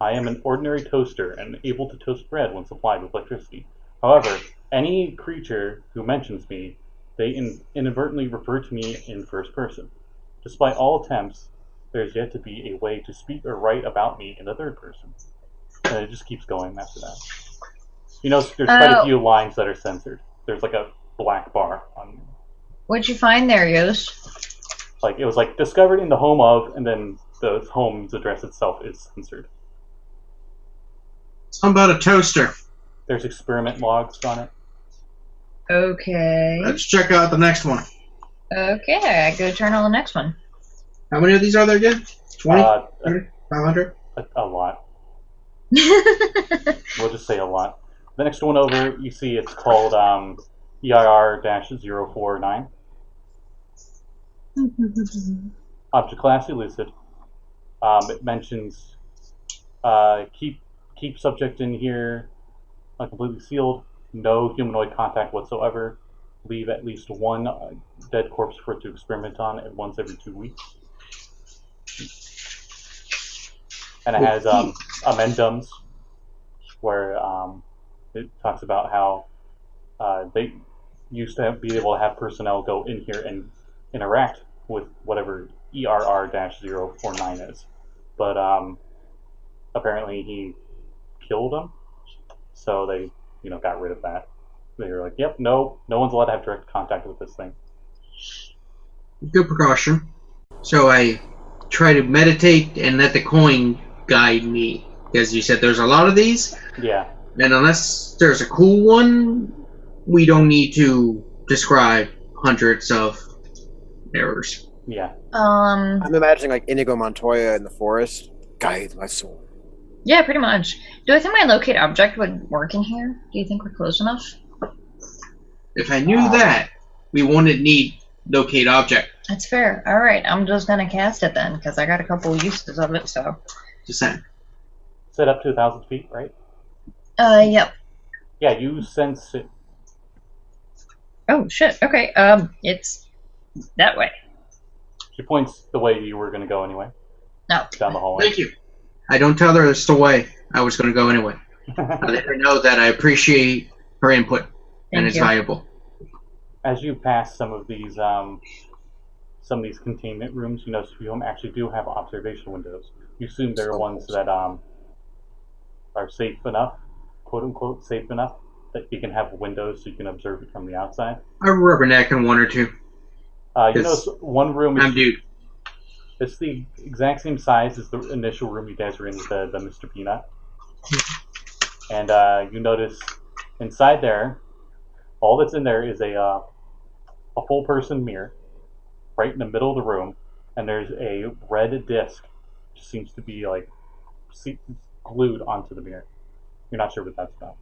I am an ordinary toaster and able to toast bread when supplied with electricity. However, any creature who mentions me, they inadvertently refer to me in first person. Despite all attempts, there is yet to be a way to speak or write about me in the third person." And it just keeps going after that. You know, there's quite a few lines that are censored. There's like a black bar on. What'd you find there, Yost? Like, it was like discovered in the home of, and then the home's address itself is censored. How about a toaster? There's experiment logs on it. Okay. Let's check out the next one. Okay, I go turn on the next one. How many of these are there again? 20? 30? 500? A lot. We'll just say a lot. The next one over, you see it's called EIR-049. Object class elusive. It mentions keep subject in here completely sealed. No humanoid contact whatsoever. Leave at least one dead corpse for it to experiment on at once every 2 weeks. And it has amendums where it talks about how they used to be able to have personnel go in here and interact with whatever ERR-049 is. But apparently he killed him, so they got rid of that. They were like, yep, no one's allowed to have direct contact with this thing. Good precaution. So I try to meditate and let the coin guide me. Because you said there's a lot of these. Yeah. And unless there's a cool one, we don't need to describe hundreds of errors. Yeah. I'm imagining like Inigo Montoya in the forest. Guide my soul. Yeah, pretty much. Do I think my locate object would work in here? Do you think we're close enough? If I knew that, we wouldn't need locate object. That's fair. Alright, I'm just gonna cast it then, because I got a couple uses of it, so. Just saying. Set up to 1,000 feet, right? Yep. Yeah, you sense it. Oh, shit. Okay, it's that way. She points the way you were going to go anyway. No. Down the hallway. Thank you. I don't tell her it's the way I was going to go anyway. I let her know that I appreciate her input and it's valuable. As you pass some of these containment rooms, you notice you actually do have observation windows. You assume they're ones that are safe enough, quote unquote safe enough, that you can have windows so you can observe it from the outside. I rubberneck in one or two. You notice one room I'm dude. It's the exact same size as the initial room you guys were in with the Mr. Peanut. And you notice inside there, all that's in there is a full person mirror right in the middle of the room, and there's a red disc which seems to be like glued onto the mirror. You're not sure what that's about.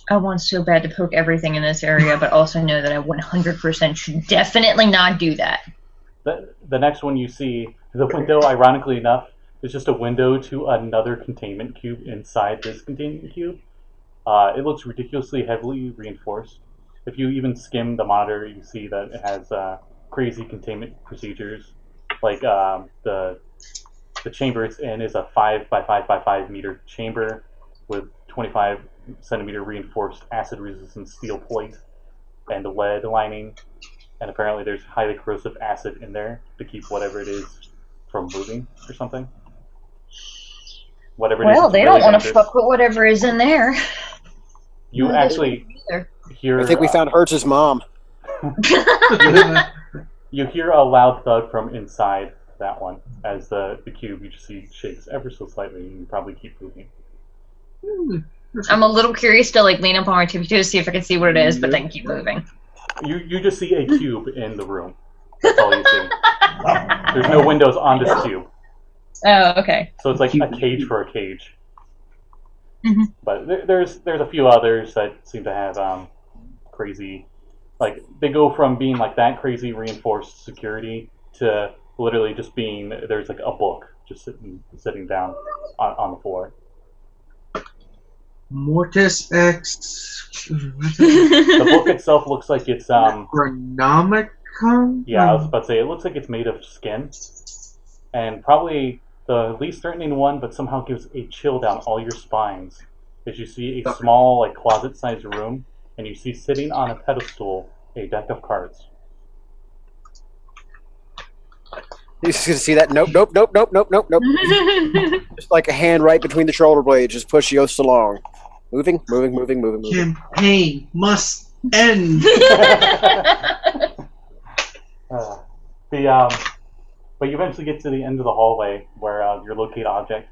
I want so bad to poke everything in this area, but also know that I 100% should definitely not do that. The next one you see, the window, ironically enough, is just a window to another containment cube inside this containment cube. It looks ridiculously heavily reinforced. If you even skim the monitor, you see that it has crazy containment procedures. Like the chamber it's in is a 5 by 5 by 5 meter chamber with 25 centimeter reinforced acid resistant steel plate and a lead lining, and apparently there's highly corrosive acid in there to keep whatever it is from moving or something. Whatever it is, well, they really don't want to dangerous. fuck with whatever is in there. You actually hear. I think we found Hertz's mom. You hear a loud thud from inside that one as the cube you just see shakes ever so slightly, and you probably keep moving. I'm a little curious to lean up on my tippy toes to see if I can see what it is, but then keep moving. You just see a cube in the room. That's all you see. There's no windows on this cube. Oh, okay. So it's like a cage for a cage. Mm-hmm. But there's a few others that seem to have crazy, like they go from being like that crazy reinforced security to literally just being there's like a book just sitting down on the floor. Mortis X. The book itself looks like it's Chronomicon? yeah, I was about to say it looks like it's made of skin, and probably the least threatening one, but somehow gives a chill down all your spines. As you see a small, like closet-sized room, and you see sitting on a pedestal a deck of cards. You just gonna see that? Nope. Just like a hand right between the shoulder blades, just push Yost along. Moving. Campaign must end. But you eventually get to the end of the hallway where your locate object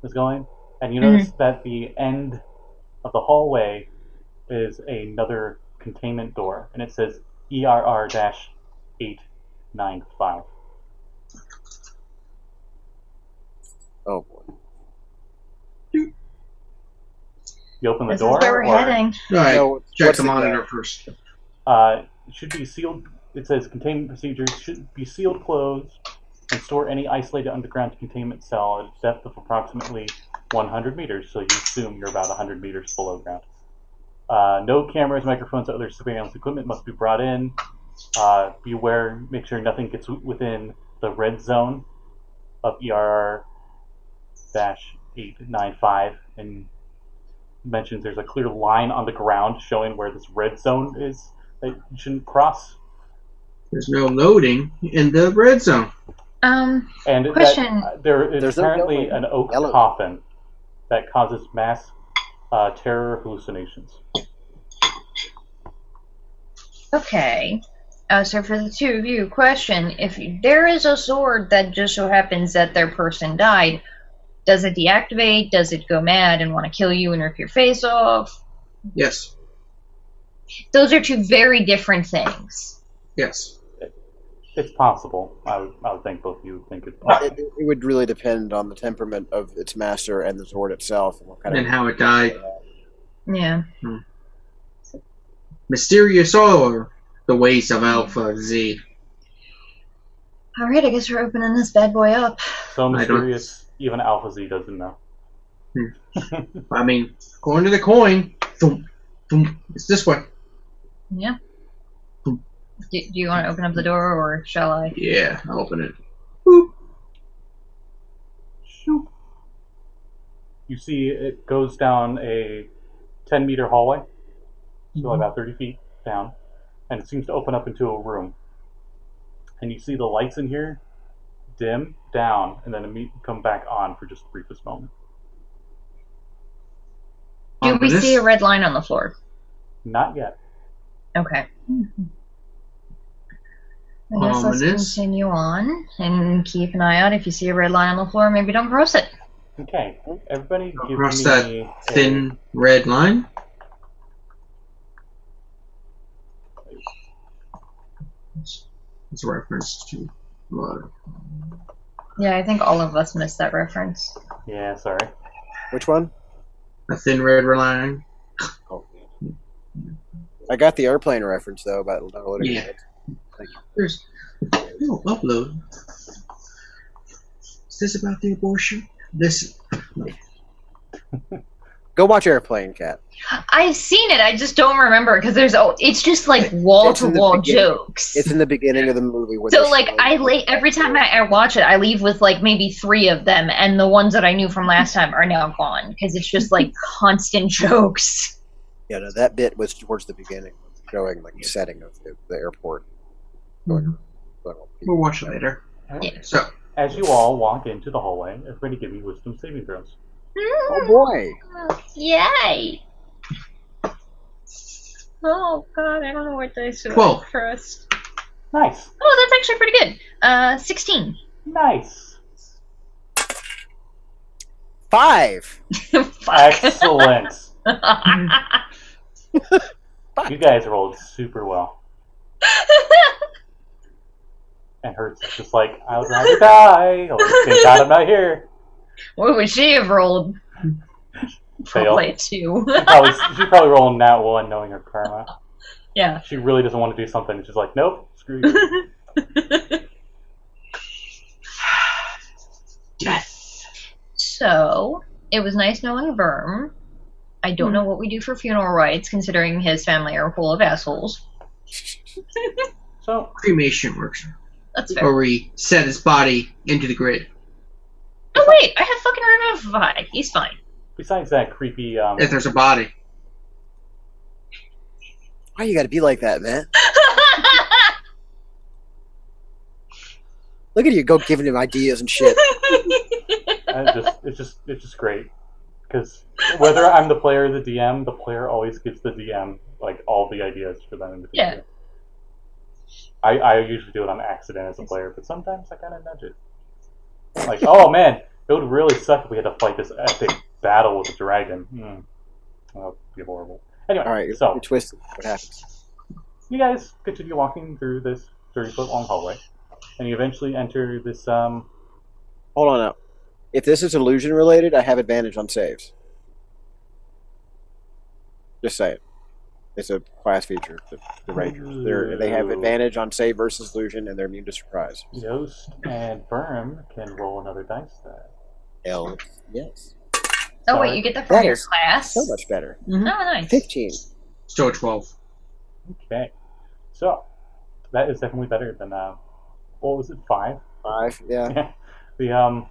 is going, and you notice that the end of the hallway is another containment door, and it says ERR-895. Oh boy. You open the This door, is where we're heading. Alright, No, check what's the it monitor got? first. it should be sealed. It says containment procedures should be sealed closed and store any isolated underground containment cell at a depth of approximately 100 meters, so you assume you're about 100 meters below ground. No cameras, microphones, or other surveillance equipment must be brought in. Beware, make sure nothing gets within the red zone of ERR-895, and mentions there's a clear line on the ground showing where this red zone is that you shouldn't cross. There's no loading in the red zone. And Question. there is There's no apparently yellow. an oak Yellow. coffin that causes mass terror hallucinations. Okay. So for the two of you, question: if there is a sword that just so happens that their person died, does it deactivate? Does it go mad and want to kill you and rip your face off? Yes. Those are two very different things. Yes. It's possible. I would think both of you would think it's possible. It would really depend on the temperament of its master and the sword itself, and what kind And of how it died. Yeah. Mysterious or the ways of Alpha Z. Alright, I guess we're opening this bad boy up. So mysterious, even Alpha Z doesn't know. I mean, according to the coin, thump, thump, it's this way. Yeah. Do you want to open up the door, or shall I? Yeah, I'll open it. Boop. Shoop. You see it goes down a 10-meter hallway, so about 30 feet down, and it seems to open up into a room. And you see the lights in here dim down, and then immediately come back on for just the briefest moment. Do we Ominous. see a red line on the floor? Not yet. Okay. I guess let's Ominous. continue on and keep an eye out. If you see a red line on the floor, maybe don't cross it. Okay, everybody give Across me that a... thin red line. It's a reference to blood. Yeah, I think all of us missed that reference. Yeah, sorry. which one? A thin red line. Oh. I got the airplane reference though about downloading Yeah. it. There's no upload. Is this about the abortion? This. Go watch Airplane, Cat. I've seen it. I just don't remember because it's just like It's in wall-to-wall the beginning. jokes. It's in the beginning of the movie. Where So they're like showing- every time I watch it, I leave with like maybe 3 of them, and the ones that I knew from last time are now gone because it's just like constant jokes. Yeah, no, that bit was towards the beginning, showing like the setting of the airport. Going- We'll watch it later. Yeah. So, As you all walk into the hallway, everybody give me wisdom saving throws. Oh boy! Yay! Oh god, I don't know what dice to 12. like first. Nice. Oh, that's actually pretty good. 16. Nice. 5. Fuck. Excellent. You guys rolled super well. And Hertz is just like, I would rather die. Oh, thank God I'm not here. What would she have rolled? Fail. Probably 2. She's probably rolling that one, knowing her karma. Yeah. She really doesn't want to do something. She's like, nope, screw you. Death. So, it was nice knowing Verm. I don't know what we do for funeral rites, considering his family are full of assholes. So, Cremation works. That's fair. Or we set his body into the grid. Oh wait, I have fucking Revivify. He's fine. besides that creepy, If there's a body. Why you gotta be like that, man? Look at you go giving him ideas and shit. it's just great. Because whether I'm the player or the DM, the player always gives the DM like all the ideas for them in the future. Yeah. I usually do it on accident as a player, but sometimes I kind of nudge it. Like, oh man, it would really suck if we had to fight this epic battle with a dragon. That would be horrible. Anyway, All right, so you're twisted. What happens? you guys continue walking through this 30-foot long hallway, and you eventually enter this. Hold on now. If this is illusion related, I have advantage on saves. Just say it. It's a class feature. The Rangers, they have advantage on save versus illusion, and they're immune to surprise. Yost and Berm can roll another dice there. Hell, yes. Oh wait, you get that from That your is class? So much better. Oh, nice. 15. Still 12. Okay, so that is definitely better than what was it, 5? 5, yeah. You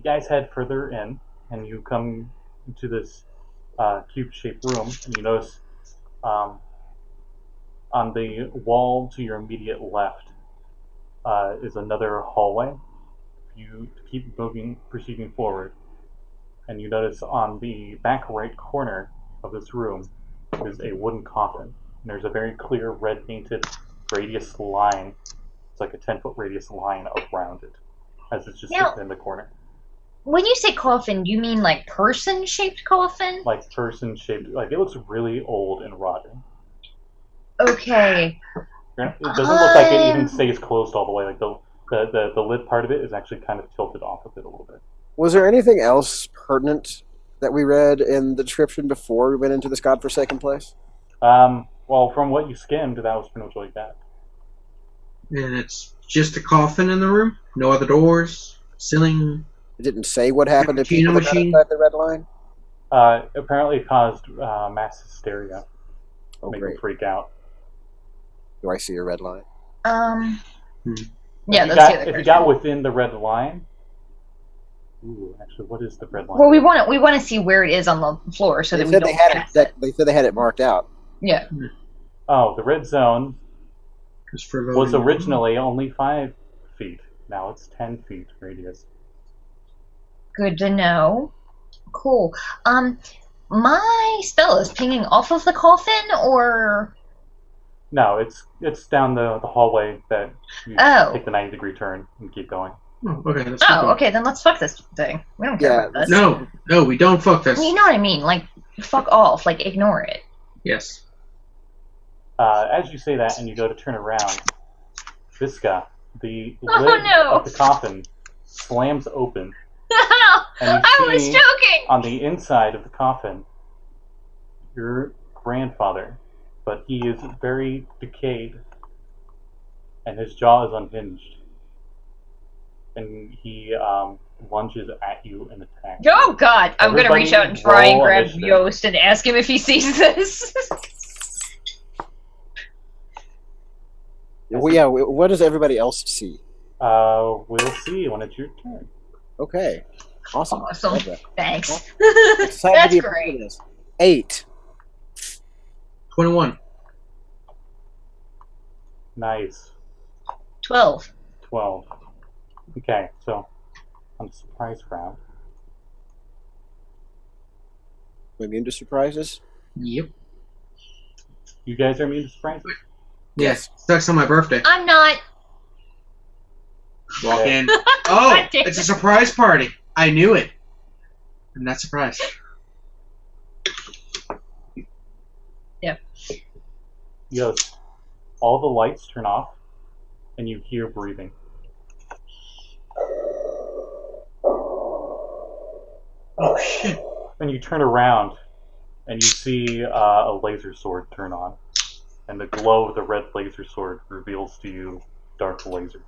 guys head further in, and you come into this cube-shaped room, and you notice on the wall to your immediate left is another hallway. You keep proceeding forward, and you notice on the back right corner of this room is a wooden coffin. And there's a very clear red painted radius line. It's like a 10-foot radius line around it, as it's just Now, in the corner. When you say coffin, do you mean like person-shaped coffin? Like person shaped, like it looks really old and rotten. Okay. It doesn't look like it even stays closed all the way. Like the lid part of it is actually kind of tilted off of it a little bit. Was there anything else pertinent that we read in the description before we went into this godforsaken place? Well, from what you skimmed, that was pretty much like that. And it's just a coffin in the room? No other doors? Ceiling? It didn't say what happened to Machine, people that got machine. inside the red line? Apparently it caused mass hysteria. Oh, Make great. them freak out. Do I see a red line? Yeah, If that's you the other if you question. got within the red line... Ooh, actually, what is the red line? Well, we want to see where it is on the floor so that They we said don't they had pass it. They said they had it marked out. Yeah. Oh, the red zone Just for was voting. originally only 5 feet. Now it's 10 feet radius. Good to know. Cool. My spell is pinging off of the coffin, or... No, it's down the hallway that you Oh. take the 90-degree turn and keep going. Oh, okay. Let's keep Oh, going. okay, then let's fuck this thing. We don't care Yeah, about this. No, we don't fuck this. You know what I mean? Like, fuck off. Like, ignore it. Yes. As you say that and you go to turn around, Visca, the Oh, lid no. of the coffin slams open, and you I was see joking! on the inside of the coffin your grandfather, but he is very decayed, and his jaw is unhinged, and he lunges at you and attacks. Oh god, I'm gonna reach out and try and Roll grab initiative. Yost and ask him if he sees this. Well, yeah. What does everybody else see? We'll see when it's your turn. Okay. Awesome. Awesome. Love that. Thanks. Excited to That's be a part great. of this. 8. 21. Nice. 12. 12. Okay, so on the surprise round. Immune to surprises? Yep. You guys are immune to surprises? Yes. Stuck's on my birthday. I'm not. Walk Yeah. in. Oh, God damn it's a it. surprise party. I knew it. I'm not surprised. Yes. all the lights turn off, and you hear breathing. Oh shit! And you turn around, and you see a laser sword turn on. And the glow of the red laser sword reveals to you Dark Laser.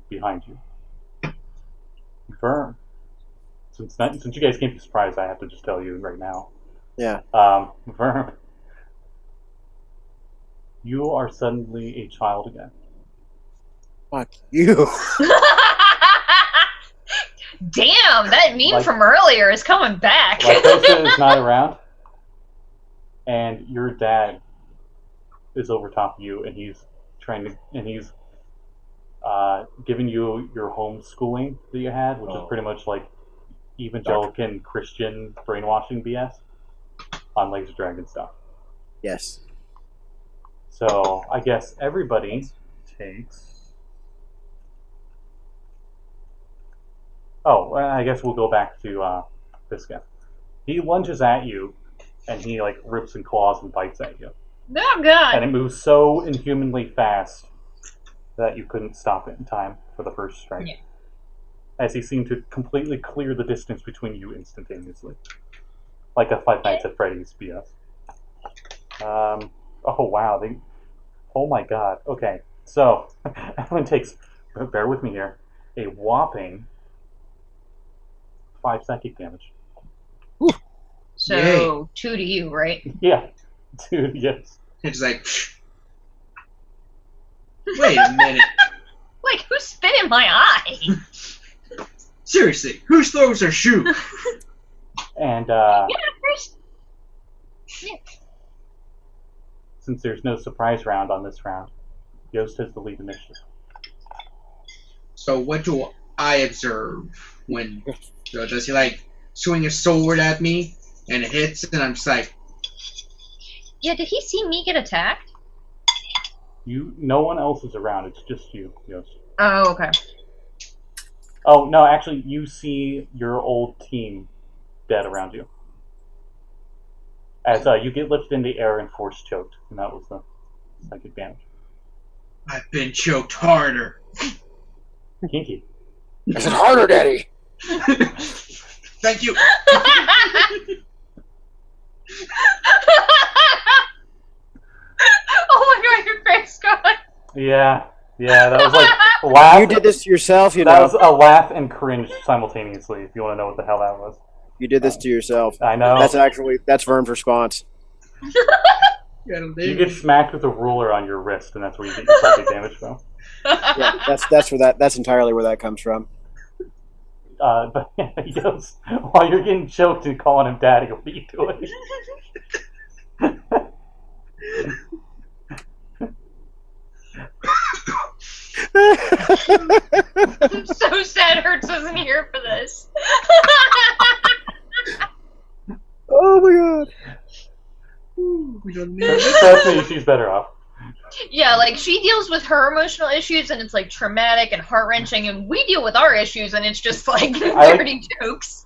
Behind you. Vern. Since you guys can't be surprised, I have to just tell you right now. Yeah. Vern. You are suddenly a child again. Fuck you. Damn, that meme from earlier is coming back. Lycosa is not around, and your dad is over top of you, and he's giving you your homeschooling that you had, which is pretty much like evangelical Christian brainwashing BS on Laser Dragon stuff. Yes. So I guess everybody takes. Oh, I guess we'll go back to this guy. He lunges at you, and he like rips and claws and bites at you. Oh god! And it moves so inhumanly fast that you couldn't stop it in time for the first strike. Yeah. As he seemed to completely clear the distance between you instantaneously, like a Five Nights at Freddy's BS. Oh wow! Oh my god. Okay, so everyone takes. Bear with me here. A whopping 5 psychic damage. So, Yay. 2 to you, right? Yeah, dude. Yes. It's like, wait a minute. Like, who spit in my eye? Seriously, who throws a shoe? And Yeah, first. Yeah. since there's no surprise round on this round, Yost has the lead initiative. So what do I observe when does he like swing a sword at me and it hits and I'm just like, Yeah, did he see me get attacked? No one else is around. It's just you, Yost. Oh, okay. Oh no, actually, you see your old team dead around you. As you get lifted in the air and force choked, and that was the psychic damage. I've been choked harder. Kinky. I said harder, Daddy. Thank you. Oh my god, your face, God. Yeah, that was like laugh. You did this to yourself, you That know. was a laugh and cringe simultaneously. If you want to know what the hell that was, You did this to yourself. I know. That's Vern's response. You get smacked with a ruler on your wrist, and that's where you get your psychic damage from. Yeah, that's entirely where that comes from. But yeah, he goes, while you're getting choked and calling him daddy, he'll beat you to it. I'm so sad Hertz wasn't here for this. Oh my god. We don't need Trust me, she's better off. Yeah, like, she deals with her emotional issues, and it's, like, traumatic and heart-wrenching, and we deal with our issues, and it's just, like, dirty jokes.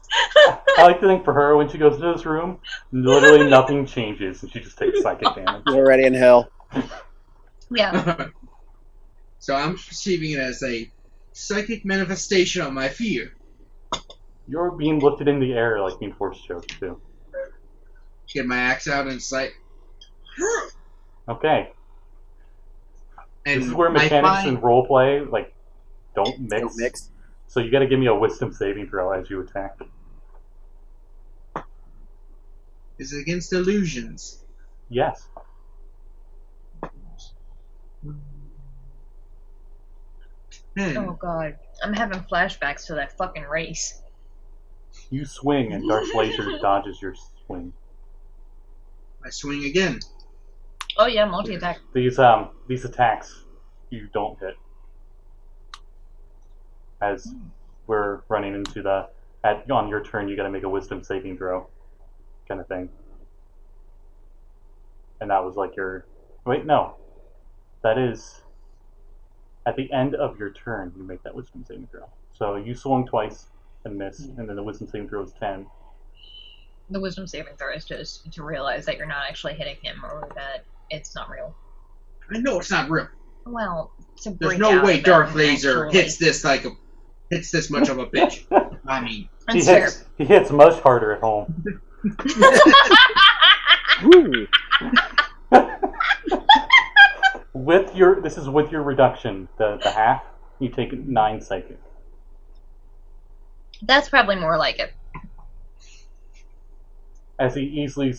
I like to think for her, when she goes into this room, literally nothing changes, and she just takes psychic damage. You're already in hell. Yeah. So I'm perceiving it as a psychic manifestation of my fear. You're being lifted in the air like being force choked, too. Get my axe out and it's like, Okay. and This is where mechanics and roleplay, like, don't mix. Don't mix. So you gotta give me a wisdom saving throw as you attack. is against illusions. Yes. Oh god. I'm having flashbacks to that fucking race. You swing, and Darth Laser dodges your swing. I swing again. Oh yeah, multi-attack. These attacks, you don't hit. As we're running into on your turn, you gotta make a wisdom saving throw, kind of thing. And that was like wait, no. That is, at the end of your turn, you make that wisdom saving throw. So you swung twice and missed, and then the wisdom saving throw is 10. The wisdom saving throw is to realize that you're not actually hitting him or that it's not real. I know it's not real. Well, to There's break no out way of Darth them, Laser actually. hits this much of a bitch. I mean, That's fair. He hits much harder at home. Woo. This is with your reduction, the half. You take 9 psychic. That's probably more like it. As he easily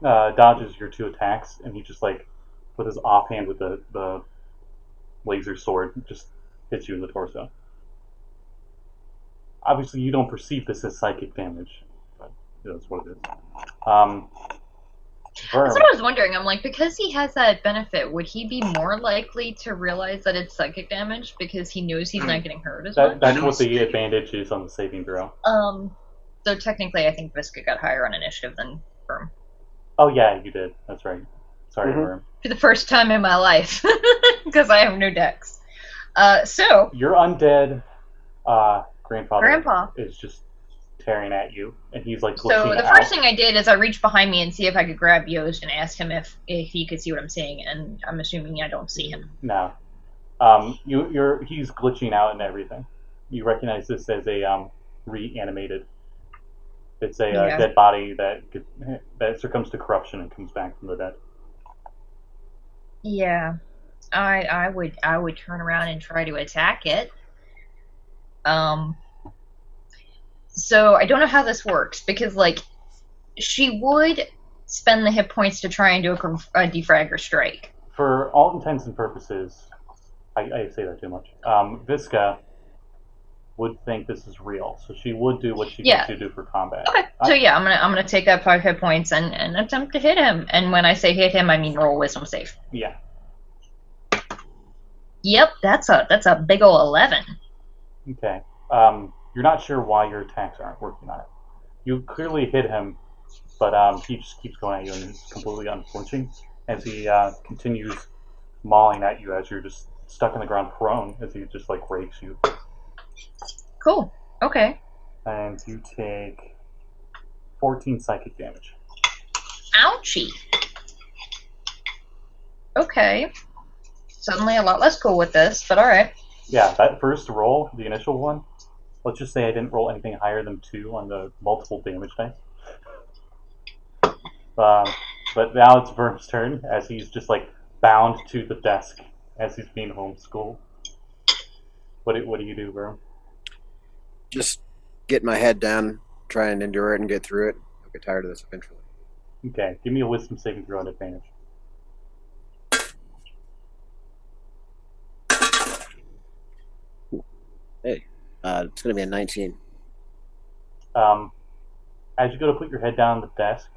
dodges your 2 attacks, and he just like with his offhand with the laser sword just hits you in the torso. Obviously, you don't perceive this as psychic damage, but that's what it is. Verm. That's what I was wondering. I'm like, because he has that benefit, would he be more likely to realize that it's psychic damage because he knows he's not getting hurt as much? That's what the advantage is on the saving throw. So technically, I think Visca got higher on initiative than Verm. Oh yeah, you did. That's right. Sorry, Mhm. Verm. For the first time in my life, because I have no dex. So Your undead grandfather Grandpa. is just tearing at you, and he's like So glitching the out. first thing I did is I reached behind me and see if I could grab Yost and ask him if he could see what I'm seeing, and I'm assuming I don't see him. No. He's glitching out and everything. You recognize this as a reanimated. It's a Yeah. dead body that succumbs to corruption and comes back from the dead. Yeah, I would turn around and try to attack it. So I don't know how this works because like she would spend the hit points to try and do a defrag or strike. For all intents and purposes, I say that too much. Visca would think this is real, so she would do what she Yeah. needs to do for combat. Okay, so yeah, I'm gonna take that 5 hit points and attempt to hit him. And when I say hit him, I mean roll wisdom save. Yeah. Yep, that's a big ol' 11. Okay. You're not sure why your attacks aren't working on it. You clearly hit him, but he just keeps going at you and he's completely unflinching as he continues mauling at you as you're just stuck on the ground prone as he just like rakes you. Cool. Okay. And you take 14 psychic damage. Ouchie. Okay. Suddenly a lot less cool with this, but alright. Yeah, that first roll, the initial one, let's just say I didn't roll anything higher than 2 on the multiple damage dice. But now it's Verm's turn as he's just like bound to the desk as he's being homeschooled. What do you do, Verm? Just get my head down, try and endure it and get through it. I'll get tired of this eventually. Okay, give me a wisdom saving throw on advantage. Hey, it's going to be a 19. As you go to put your head down on the desk,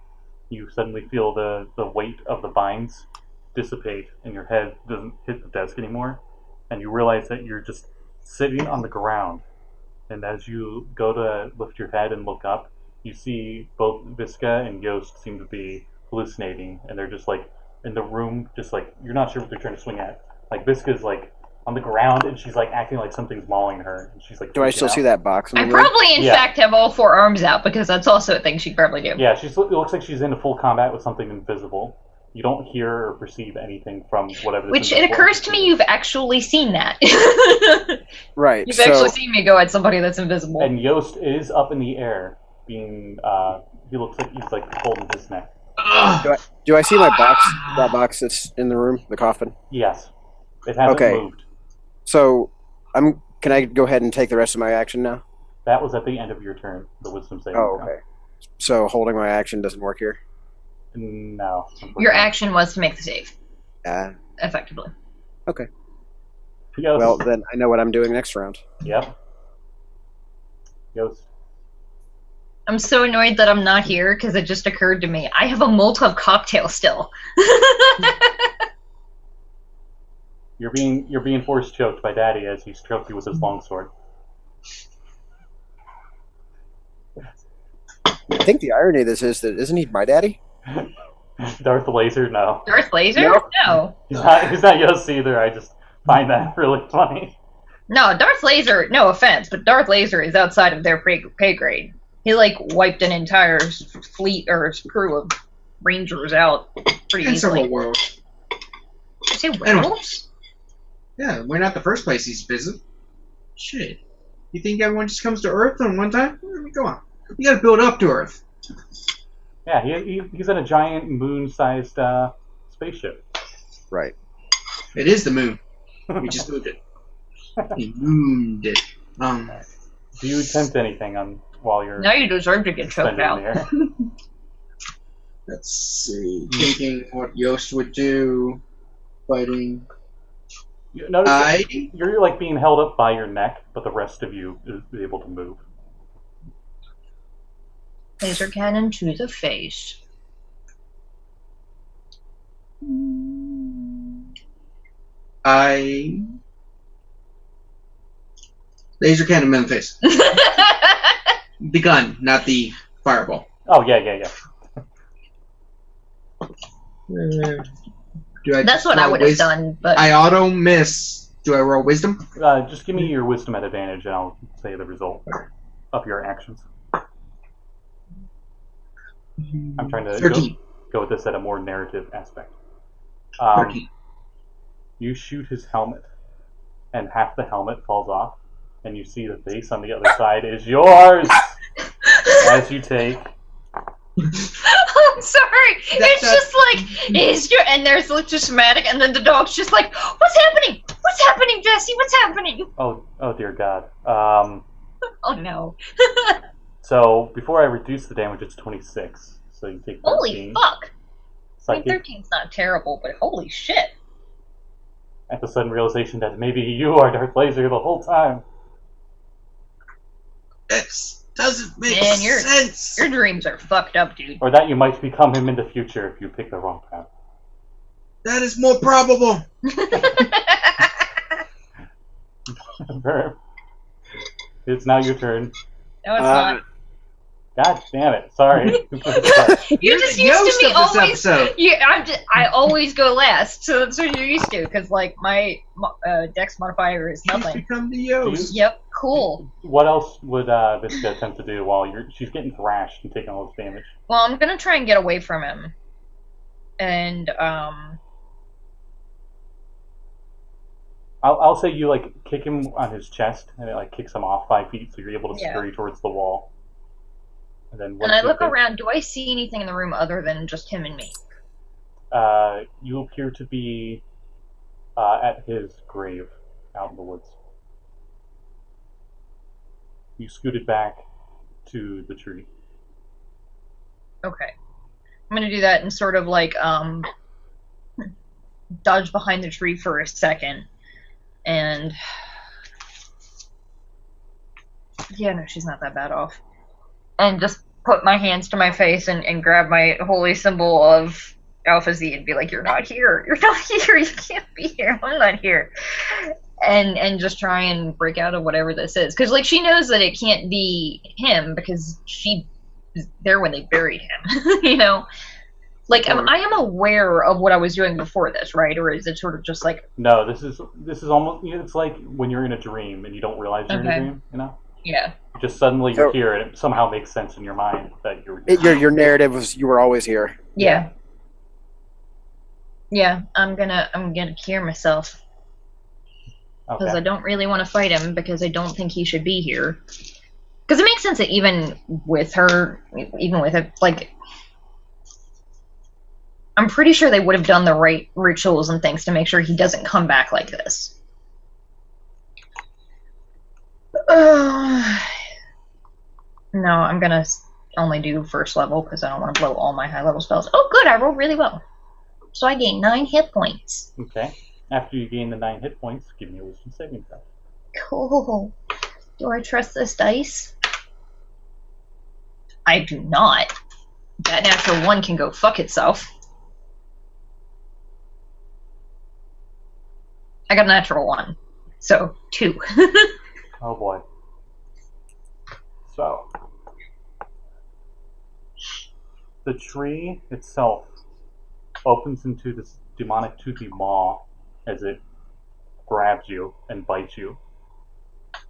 you suddenly feel the weight of the binds dissipate and your head doesn't hit the desk anymore, and you realize that you're just sitting on the ground. And as you go to lift your head and look up, you see both Visca and Yost seem to be hallucinating, and they're just like in the room, just like you're not sure what they're trying to swing at. Like Visca's like on the ground and she's like acting like something's mauling her, and she's like. Do I still see that box in the I room? probably, in Yeah. fact, have all 4 arms out because that's also a thing she'd probably do. Yeah, it looks like she's into full combat with something invisible. You don't hear or perceive anything from whatever. This Which it invisible occurs to me entity you've actually seen that. Right. You've So actually seen me go at somebody that's invisible. is. And Yost is up in the air, being. He looks like he's like holding his neck. do I see my box? That box that's in the room, the coffin. Yes, it hasn't Okay. moved. So Can I go ahead and take the rest of my action now? That was at the end of your turn. The wisdom saving. Oh, throw. okay. So holding my action doesn't work here. No. Your action was to make the save, Ah, effectively. okay. Yost. Well, then I know what I'm doing next round. Yep. Yost. I'm so annoyed that I'm not here because it just occurred to me. I have a Molotov cocktail still. You're being force choked by Daddy as he stroked you with his longsword. I think the irony of this is that isn't he my daddy? Darth Laser, no. Darth Laser? No. No. He's not Yost either. I just find that really funny. No, Darth Laser, no offense, but Darth Laser is outside of their pay grade. He like wiped an entire fleet or crew of rangers out pretty And easily. several worlds. Did you say Anyway. werewolves? Yeah, we're not the first place he's visited. Shit. You think everyone just comes to Earth on one time? Come on. You gotta build up to Earth. Yeah, he's in a giant moon-sized spaceship. Right. It is the moon. We just moved it. We mooned it. Do you attempt anything while you're Now you deserve to get choked spending out. there? Let's see. Thinking what Yost would do. Fighting. You notice you're like being held up by your neck, but the rest of you is able to move. Laser cannon to the face. Laser cannon in the face. The gun, not the fireball. Oh yeah. That's what I would have done, but I auto miss. Do I roll wisdom? Just give me your wisdom at advantage, and I'll say the result of your actions. I'm trying to 13. go with this at a more narrative aspect. 13. You shoot his helmet, and half the helmet falls off, and you see the face on the other side is yours! As you take... I'm sorry. It's just like, is your, and there's like just dramatic, and then the dog's just like, what's happening? What's happening, Jesse? What's happening? Oh dear God. Oh no. So before I reduce the damage, it's 26. So you take 13. Holy fuck. I mean, Psychic. 13's not terrible, but holy shit. At the sudden realization that maybe you are Darth Laser the whole time. That doesn't make Man, sense. Your dreams are fucked up, dude. Or that you might become him in the future if you pick the wrong path. That is more probable. It's now your turn. No, it's not. God damn it! Sorry. You're just used Yost to me of this always. episode. I always go last, so that's what you're used to. Because like my dex modifier is She's nothing. become the Yost. Yep, cool. What else would Visca attempt to do while she's getting thrashed and taking all this damage? Well, I'm gonna try and get away from him, and I'll say you like kick him on his chest and it like kicks him off 5 feet, so you're able to scurry towards the wall. And then I look around. Do I see anything in the room other than just him and me? You appear to be at his grave out in the woods. You scooted back to the tree. Okay, I'm gonna do that and sort of like dodge behind the tree for a second, and yeah, no, she's not that bad off. And just put my hands to my face and grab my holy symbol of Alpha Z and be like, you're not here. You're not here. You can't be here. I'm not here. And just try and break out of whatever this is. Because, like, she knows that it can't be him because she was there when they buried him. You know? Like, I am aware of what I was doing before this, right? Or is it sort of just like... No, this is almost... It's like when you're in a dream and you don't realize you're in a dream, you know? Yeah. Just suddenly you're here, and it somehow makes sense in your mind that you're... Your narrative was you were always here. Yeah. Yeah, I'm gonna cure myself. Because Okay. I don't really want to fight him, because I don't think he should be here. Because it makes sense that even with it, like... I'm pretty sure they would have done the right rituals and things to make sure he doesn't come back like this. No, I'm gonna only do first level because I don't want to blow all my high level spells. Oh, good, I rolled really well. So I gained 9 hit points. Okay. After you gain the 9 hit points, give me a wisdom saving throw. Cool. Do I trust this dice? I do not. That natural 1 can go fuck itself. I got a natural 1. So, 2. Oh boy. So, the tree itself opens into this demonic toothy maw as it grabs you and bites you.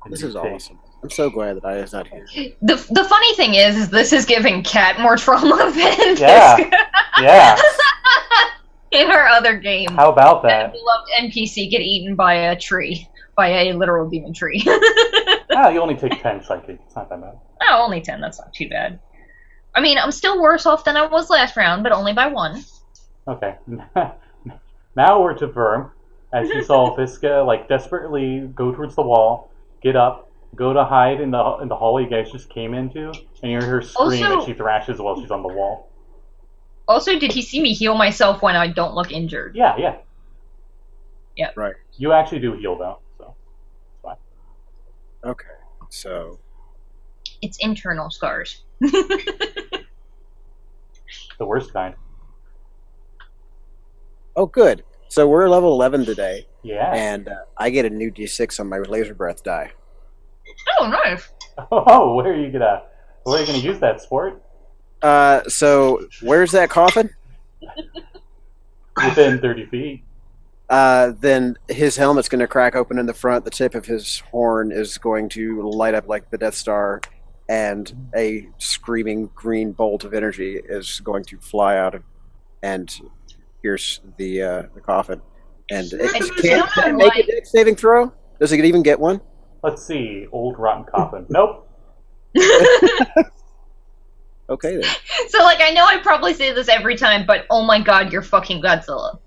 in This these is days. awesome. I'm so glad that I is not here. The funny thing is this is giving Cat more trauma than Yeah. this Yeah. in her other game. How about That that? beloved NPC get eaten by a tree, by a literal demon tree. Ah, you only take 10 psychic. It's not that bad. Oh, only 10. That's not too bad. I mean, I'm still worse off than I was last round, but only by 1. Okay. Now we're to Verm. As you saw Visca like desperately go towards the wall, get up, go to hide in the hallway you guys just came into, and you hear her scream Also- as she thrashes while she's on the wall. Also, did he see me heal myself when I don't look injured? Yeah, yeah. Yeah. Right. You actually do heal though, so it's fine. Okay. So It's internal scars. The worst kind. oh, good. So we're level 11 today, Yeah. and I get a new D6 on my laser breath die. Oh, nice. Oh, where are you gonna use that, sport? So where's that coffin? Within 30 feet. Then his helmet's going to crack open in the front. The tip of his horn is going to light up like the Death Star, and a screaming green bolt of energy is going to fly out and pierce the coffin. And can it make a dex saving throw? Does it even get one? Let's see. Old rotten coffin. Nope. Okay then. So, like, I know I probably say this every time, but oh my god, you're fucking Godzilla.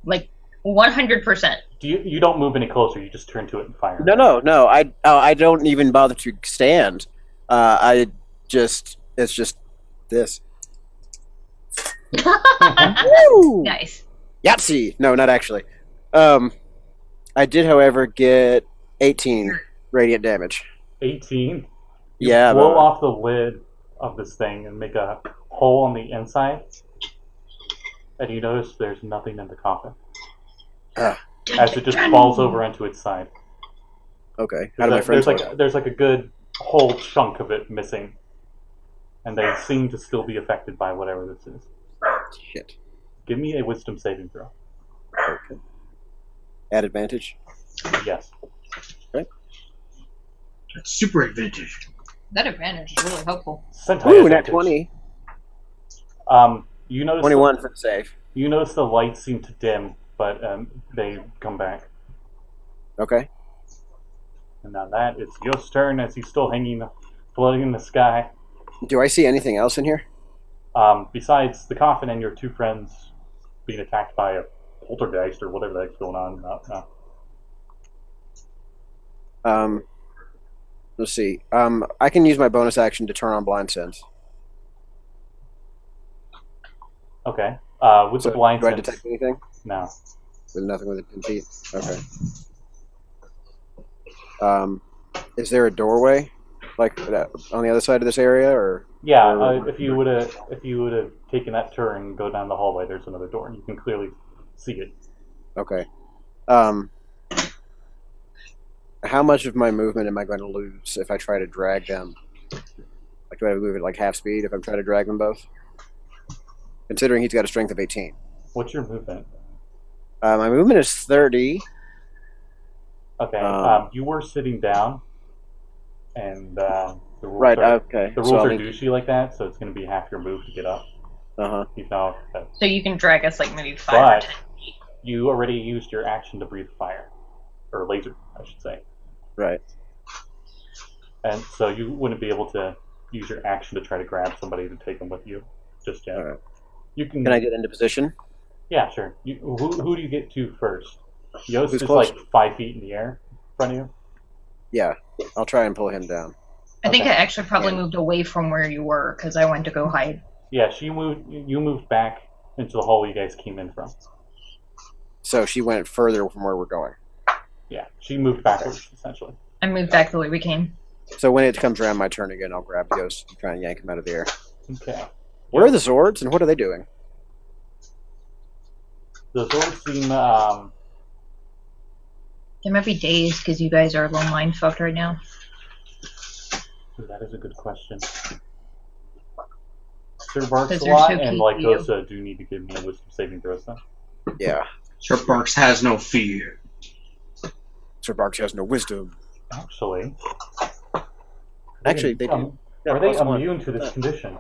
Like, 100%. You don't move any closer. You just turn to it and fire. No. I don't even bother to stand. It's just this. Woo! Nice. Yahtzee! No, not actually. I did, however, get 18 radiant damage. 18. Yeah, Blow but- off the lid of this thing and make a hole on the inside, and you notice there's nothing in the coffin as it just falls over into its side. Okay. How do my friends look? There's like a good whole chunk of it missing, and they seem to still be affected by whatever this is. Shit. Give me a wisdom saving throw. Okay. At advantage. Yes. Super advantage. That advantage is really helpful. Sentai Ooh, nat advantage. 20. You notice 21 for the save. You notice the lights seem to dim, but they come back. Okay. And now that is Yost's turn as he's still hanging, floating in the sky. Do I see anything else in here? Besides the coffin and your 2 friends being attacked by a poltergeist or whatever the heck's going on. Let's see. I can use my bonus action to turn on blind sense. Okay. With So, the blind do I sense, detect anything? no. With nothing within 10 feet? Okay. Is there a doorway, like on the other side of this area, or? Yeah. If you would have taken that turn and go down the hallway, there's another door, and you can clearly see it. Okay. How much of my movement am I going to lose if I try to drag them? Like, do I move at like half speed if I'm trying to drag them both? Considering he's got a strength of 18. What's your movement? My movement is 30. Okay. You were sitting down, and the rules Right, are, okay. the So rules I'll are need- douchey like that, so it's going to be half your move to get up. Uh-huh. You know, So you can drag us, like, maybe 5 But- or 10 feet. you already used your action to breathe fire, or laser, I should say. Right. And so you wouldn't be able to use your action to try to grab somebody to take them with you just yet. Alright. You can. Can I get into position? Yeah, sure. Who do you get to first? Yost Who's is close? like 5 feet in the air in front of you. Yeah. I'll try and pull him down. I think Okay. I actually probably moved away from where you were, because I went to go hide. Yeah, you moved back into the hole you guys came in from. So she went further from where we're going. Yeah, she moved backwards essentially. I moved back the way we came. So when it comes around my turn again, I'll grab Ghost and try and yank him out of the air. Okay. Where are the Zords and what are they doing? The Zords seem They might be dazed because you guys are a little mind fucked right now. that is a good question. Sir Barks Because a they're lot, so and cute like to you. Gosa do need to give me a wisdom saving throw. So. Yeah. Sir Barks has no fear. Sir Barks has no wisdom. Actually, Actually, they do. Are they +1. immune to this condition?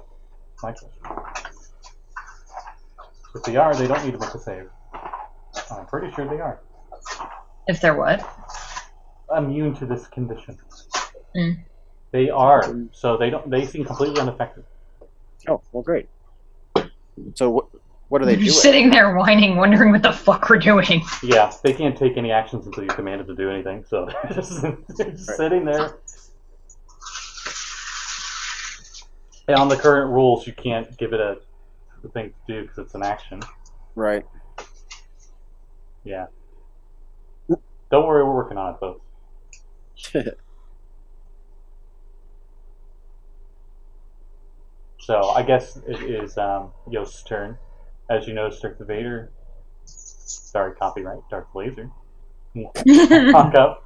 My question. If they are, they don't need to make a save. I'm pretty sure they are. If they're what? Immune to this condition. Mm. They are, so they don't. They seem completely unaffected. Oh, well, great. So what do they do? You're sitting there whining, wondering what the fuck we're doing. Yeah, they can't take any actions until you're commanded to do anything. So they're just sitting there. And on the current rules, you can't give it a thing to do because it's an action. Right. Yeah. Don't worry, we're working on it, folks. So I guess it is Yost's turn. As you notice, Darth Vader, sorry, copyright, Darth Laser, walk up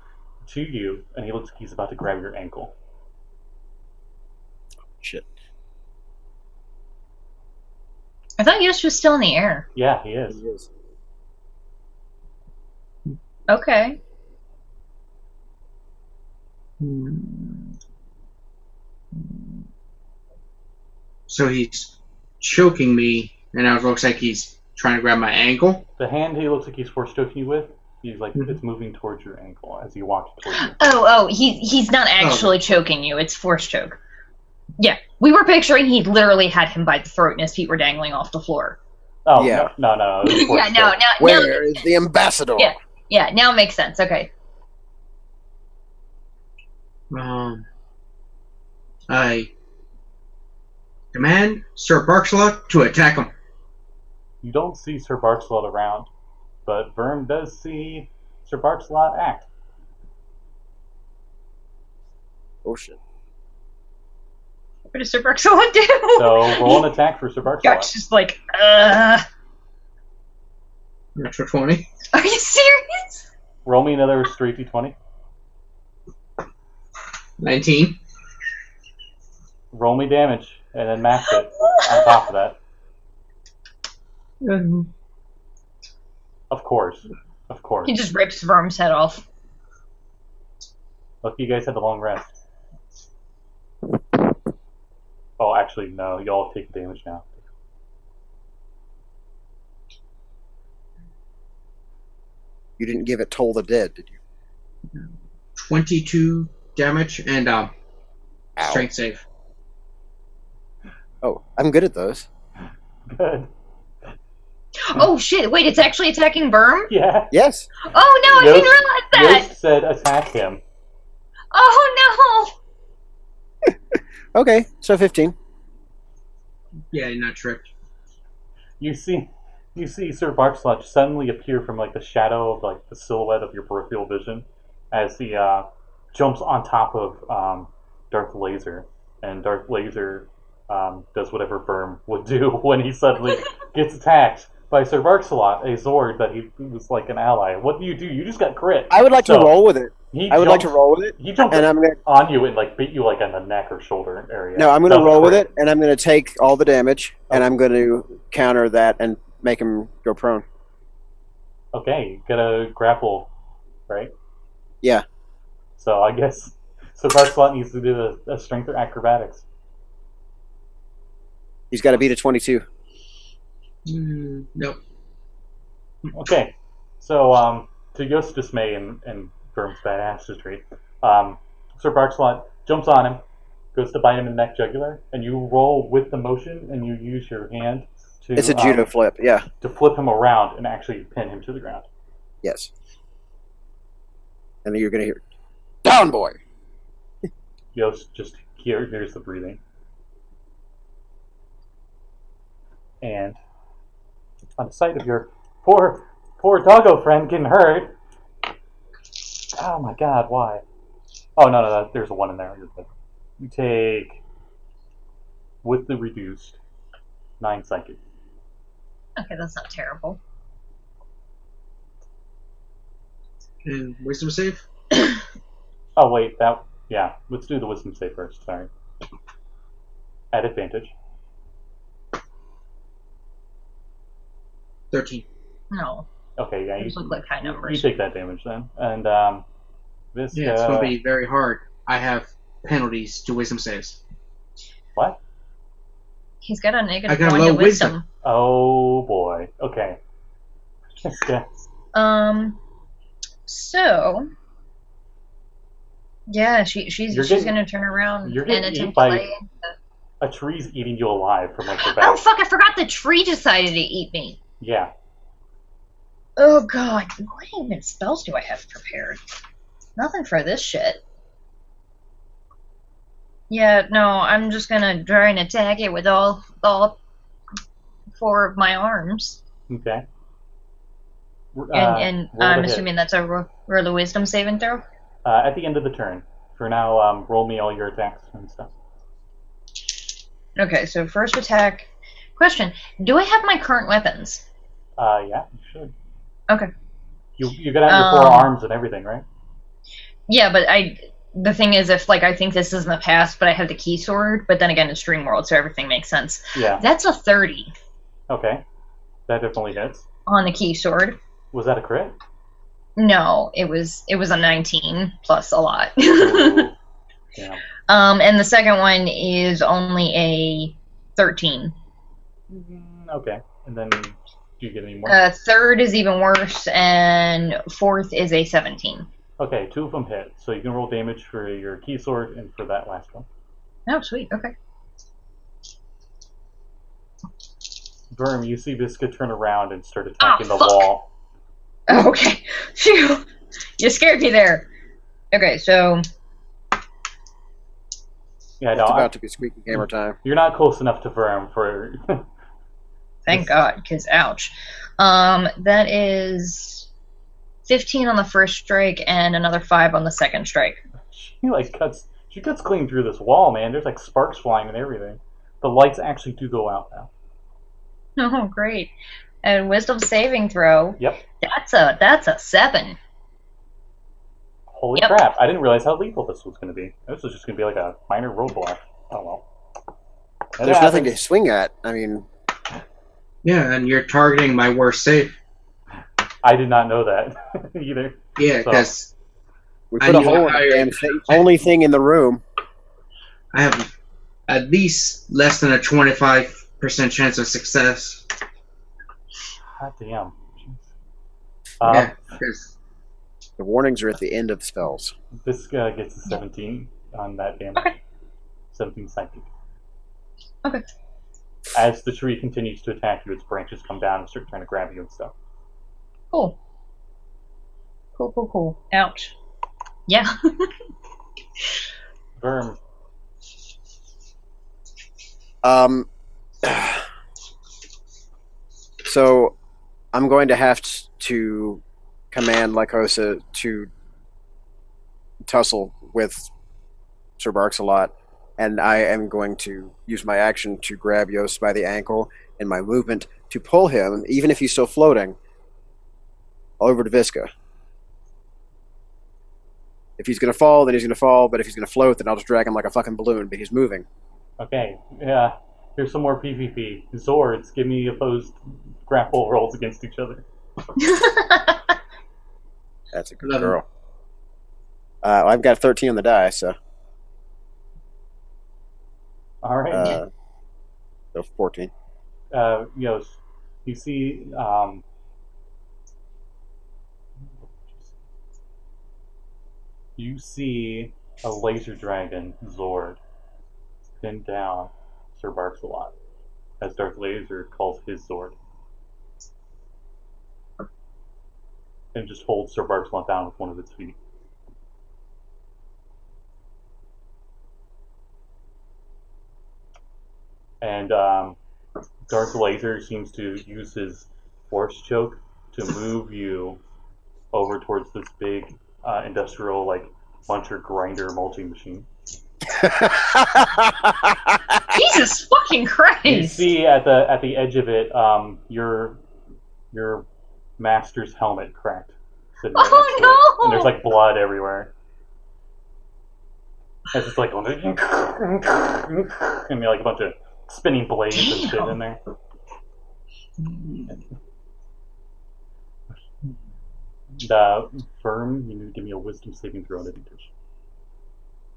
to you, and he looks like he's about to grab your ankle. Shit. I thought Yost was still in the air. Yeah, he is. He is. Okay. So he's choking me, and now it looks like he's trying to grab my ankle. The hand he looks like he's force choking you with, he's like it's moving towards your ankle as he walks towards you. He's not actually choking you. It's force choke. Yeah, we were picturing he literally had him by the throat and his feet were dangling off the floor. Oh Yeah. no. It was force Yeah, no, choke. now Where is the ambassador? Yeah, now it makes sense. Okay. I command Sir Barkslot to attack him. You don't see Sir Barkslot around, but Verm does see Sir Barkslot act. Oh shit. What does Sir Barkslot do? So roll an attack for Sir Barkslot. Got's just like, Natural 20. Are you serious? Roll me another straight d20. 19. Roll me damage, and then max it on top of that. Of course. He just rips Verm's head off. Lucky you guys had the long rest. Oh, actually, no. Y'all take damage now. You didn't give it Toll the Dead, did you? 22 damage and Ow. strength save. Oh, I'm good at those. Good. Oh shit, wait, it's actually attacking Verm? Yeah. Yes. Oh no, I didn't realize that! Yost said attack him. Oh Okay, so 15. Yeah, you're not tripped. You see Sir Barkslot suddenly appear from like the shadow of like the silhouette of your peripheral vision as he jumps on top of Darth Laser, and Darth Laser does whatever Verm would do when he suddenly gets attacked by Sir Barkslot, a Zord that he was like an ally. What do? You just got crit. I would like to roll with it. I would like to roll with it. He jumped and I'm gonna, on you and like beat you like on the neck or shoulder area. No, I'm going to roll with it, and I'm going to take all the damage, and I'm going to counter that and make him go prone. Okay, you gotta grapple, right? Yeah. So I guess Sir Barkslot needs to do a strength or acrobatics. He's got to beat a 22. Nope. Okay, so to Yost's dismay and Verm's badassery, Sir Barkslot jumps on him, goes to bite him in the neck jugular, and you roll with the motion, and you use your hand to... It's a judo flip, yeah. To flip him around and actually pin him to the ground. Yes. And then you're going to hear, down, boy! Yost just hears the breathing. And on the sight of your poor doggo friend getting hurt... Oh my god, why? Oh, no, there's a 1 in there. You're good. You take, with the reduced, 9 psychic. Okay, that's not terrible. And wisdom save? Oh, wait, let's do the wisdom save first, sorry. At advantage. 13. No. Okay, yeah, Those look like high numbers. you take that damage then. And Visca. Yeah, it's going to be very hard. I have penalties to wisdom saves. What? He's got a I negative got one low to wisdom. Oh boy. Okay. Visca. So yeah, she's gonna turn around you're and getting attempt eaten to by lay. a tree's eating you alive from like the Oh back. fuck! I forgot the tree decided to eat me. Yeah. Oh god, what even spells do I have prepared? Nothing for this shit. Yeah, no, I'm just gonna try and attack it with all 4 of my arms. Okay. And roll I'm to hit. assuming that's a roll of wisdom saving throw? At the end of the turn. For now, roll me all your attacks and stuff. Okay, so first attack. Question, do I have my current weapons? Yeah, you should. Okay. You got out your 4 arms and everything, right? Yeah, but the thing is, if like I think this is in the past, but I have the key sword, but then again it's Dream World, so everything makes sense. Yeah. That's a 30 Okay. That definitely hits. on the key sword. Was that a crit? No, it was a 19 plus a lot. Ooh. Yeah. And the second one is only a 13. Okay. And then do you get any more? Third is even worse, and fourth is a 17. Okay, 2 of them hit. So you can roll damage for your key sword and for that last one. Oh, sweet. Okay. Verm, you see Visca turn around and start attacking the fuck. wall. Oh, okay. Phew. You scared me there. Okay, so Yeah, It's no, about to be squeaky hammer time. you're not close enough to Verm for... thank God, because ouch. That is 15 on the first strike and another 5 on the second strike. She cuts clean through this wall, man. There's like sparks flying and everything. The lights actually do go out now. Oh, great. And wisdom saving throw. Yep. That's a 7. Holy Yep. crap, I didn't realize how lethal this was going to be. This was just going to be like a minor roadblock. Oh well. That There's nothing to happens. swing at. I mean, Yeah, and you're targeting my worst save. I did not know that either. Yeah, So- because we I put a knew hole in higher- the damn thing. Only thing in the room. I have at least less than a 25% chance of success. God damn. Jeez. Yeah, because The warnings are at the end of the spells. This gets a 17 on that damage. Okay. 17 psychic. Okay. As the tree continues to attack you, its branches come down and start trying to grab you and stuff. Cool. Cool. Ouch. Yeah. Verm, So I'm going to have to command Lycosa to tussle with Sir Barks-a-Lot, and I am going to use my action to grab Yost by the ankle and my movement to pull him, even if he's still floating, over to Visca. If he's going to fall, then he's going to fall, but if he's going to float, then I'll just drag him like a fucking balloon, but he's moving. okay, yeah. Here's some more PvP. Zords, give me opposed grapple rolls against each other. That's a good 11. girl. I've got 13 on the die, so Alright. so 14. Yost, you see, you see a laser dragon, Zord, pin down Sir Barks-a-Lot, as Darth Laser calls his Zord. And just holds Sir Barks-a-Lot down with one of its feet. And Darth Laser seems to use his force choke to move you over towards this big industrial like muncher grinder mulching machine. Jesus fucking You Christ! see at the edge of it, your master's helmet cracked. Sitting right Oh, next to it. no! And there's like blood everywhere. As it's like going and like a bunch of spinning blades and shit in there. The firm, you need to give me a wisdom saving throw.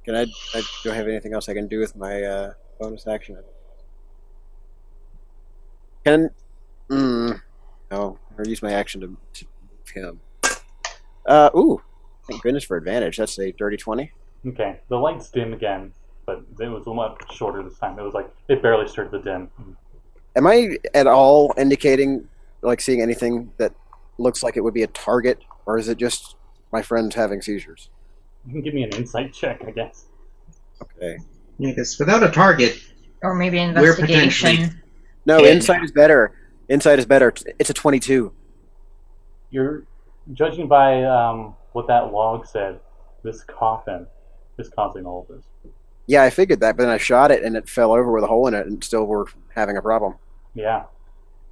Can I do I have anything else I can do with my bonus action? Can no, or use my action to move him. Ooh, thank goodness for advantage. That's a dirty 20. Okay, the lights dim again, but it was a lot shorter this time. It was like it barely started to dim. Am I at all indicating, like, seeing anything that looks like it would be a target, or is it just my friend having seizures? You can give me an insight check, I guess. Okay. Yeah, because without a target, Or maybe We're potentially- investigation. No, insight is better. Insight is better. It's a 22. You're judging by what that log said. This coffin is causing all of this. Yeah, I figured that, but then I shot it and it fell over with a hole in it, and still we're having a problem. Yeah.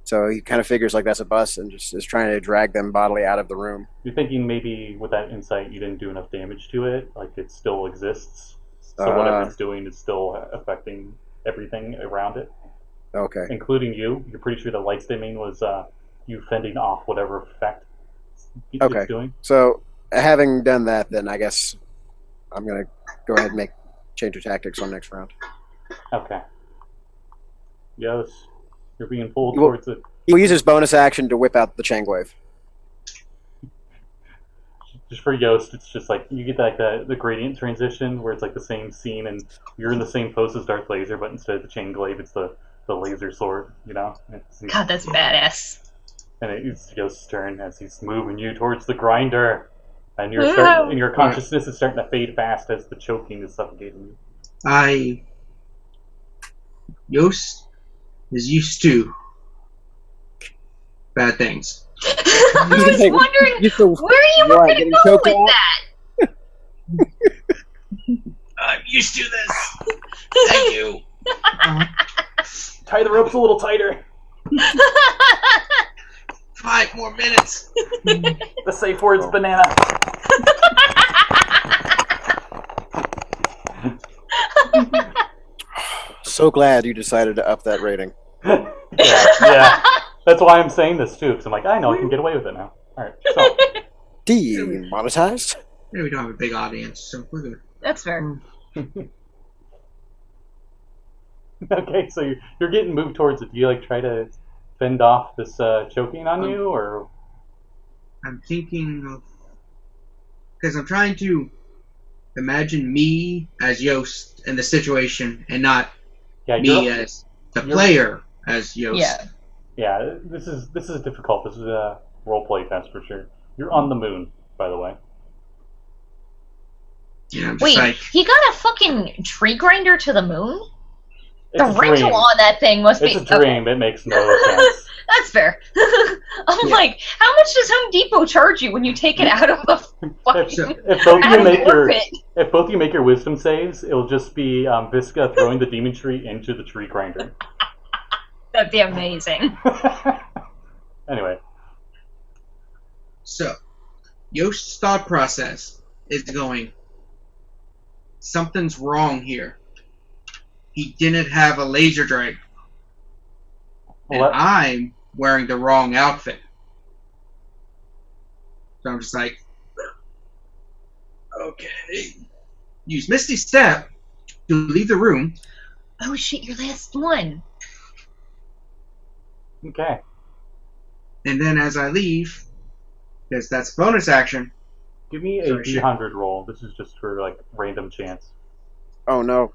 So he kind of figures like that's a bus and just is trying to drag them bodily out of the room. You're thinking maybe with that insight you didn't do enough damage to it, like it still exists. So whatever it's doing is still affecting everything around it, Okay. including you. You're pretty sure the lights dimming was you fending off whatever effect Okay. it's doing. So having done that, then I guess I'm going to go ahead and change of tactics on next round. Okay. Yes. You're being pulled Well- towards it. He'll use his bonus action to whip out the Chang Wave. Just for Yost, it's just like you get like the gradient transition where it's like the same scene and you're in the same pose as Darth Laser, but instead of the chain glaive, it's the laser sword. You know. God, that's badass. And it's Yost's turn as he's moving you towards the grinder, and and your consciousness is starting to fade fast as the choking is suffocating you. Yost is used to bad things. I was wondering, where you were going to go with that? I'm used to this. Thank you. Tie the ropes a little tighter. 5 more minutes. The safe word's banana. So glad you decided to up that rating. yeah. That's why I'm saying this too, because I'm like, I know I can get away with it now. All right. So Demonetized? Yeah, we don't have a big audience, so we're good. That's fair. okay, so you're getting moved towards it. Do you like try to fend off this choking on you, or? I'm thinking of... Because I'm trying to imagine me as Yost in the situation and not me as the player as Yost. Yeah. Yeah, this is difficult. This is a roleplay test for sure. You're on the moon, by the way. Yeah, I'm just Wait, like... he got a fucking tree grinder to the moon? It's The a rental dream. on that thing must be... It's a dream. It makes no sense. That's fair. I'm like, how much does Home Depot charge you when you take it out of the fucking... If both out you of make your orbit? if both you make your wisdom saves, it'll just be Visca throwing the demon tree into the tree grinder. That'd be amazing. Anyway, So, Yost's thought process is going, something's wrong here. He didn't have a laser drag. And What? I'm wearing the wrong outfit. So I'm just like, okay. Use Misty Step to leave the room. Oh shit, your last one. okay. And then as I leave, because that's bonus action, Give me a Sorry, shit. D100 roll. This is just for like random chance. Oh no.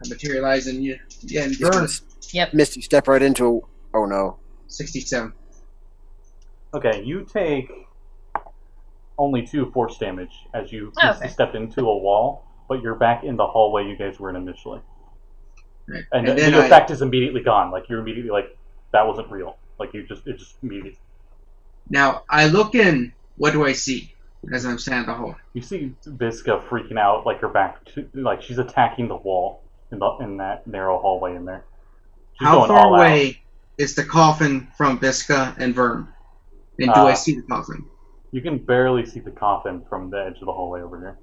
I materialize in you. Yeah, and He's burn. gonna Yep. Misty step right into. Oh no. 67. Okay, you take only 2 force damage as you Okay. stepped into a wall, but you're back in the hallway you guys were in initially. Right. And then the effect is immediately gone. Like you're immediately like that wasn't real. Like it just immediately. Now, I look in, what do I see as I'm standing at the hole? You see Visca freaking out, like her back, like she's attacking the wall in that narrow hallway in there. She's How going far all out. away is the coffin from Visca and Vern? And do I see the coffin? You can barely see the coffin from the edge of the hallway over here,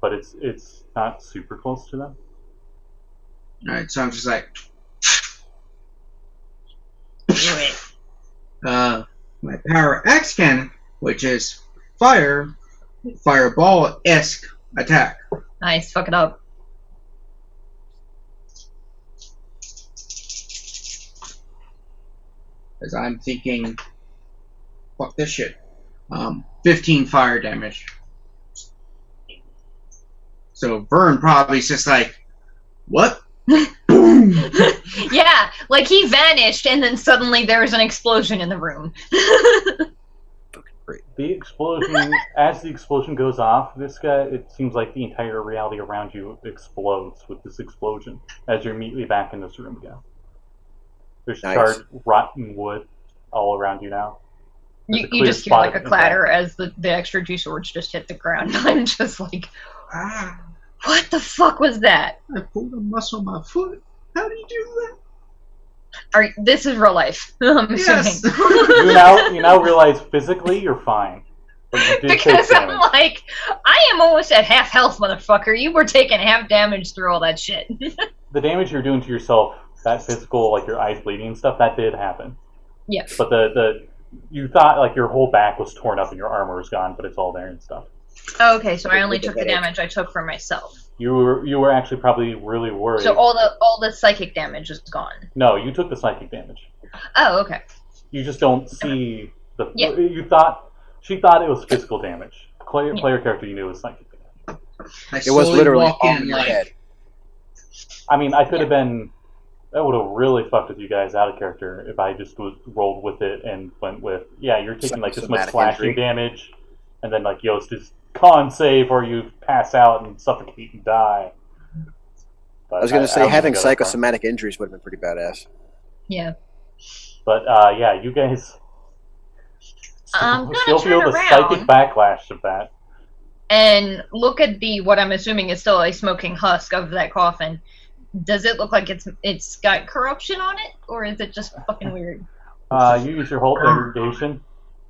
but it's not super close to them. Alright, so I'm just like, Do it. my Power X cannon which is fireball-esque attack. Nice, fuck it up. As I'm thinking, fuck this shit. 15 fire damage. So Vern probably is just like, what? Boom! Yeah, like he vanished and then suddenly there was an explosion in the room. The explosion, as the explosion goes off, this guy, it seems like the entire reality around you explodes with this explosion as you're immediately back in this room again. There's charred, rotten wood all around you now. You just hear like a clatter as the extra two swords just hit the ground. I'm just like, what the fuck was that? I pulled a muscle on my foot. How do you do that? Alright, this is real life. I'm Yes. you now realize physically you're fine. But you did because take I'm damage. like, I am almost at half health, motherfucker. You were taking half damage through all that shit. The damage you're doing to yourself, that physical, like your eyes bleeding and stuff, that did happen. Yeah. But you thought like your whole back was torn up and your armor was gone, but it's all there and stuff. Oh, okay, so I only took the damage I took for myself. You were actually probably really worried. So all the psychic damage is gone. No, you took the psychic damage. Oh, okay. You just don't see the. Yeah. She thought it was physical damage. Player character you knew was psychic damage. It was literally walk on in your like, head. I mean, I could have been. That would have really fucked with you guys out of character if I just rolled with it and went with, yeah, you're taking like this much Somatic slashing injury. damage, and then like Yost is con save or you pass out and suffocate and die. But I was going to say, having go that far. psychosomatic injuries would have been pretty badass. Yeah. But yeah, you guys I'm gonna still feel turn the around. psychic backlash of that. And look at what I'm assuming is still a smoking husk of that coffin. Does it look like it's got corruption on it, or is it just fucking weird? You use your whole aggregation.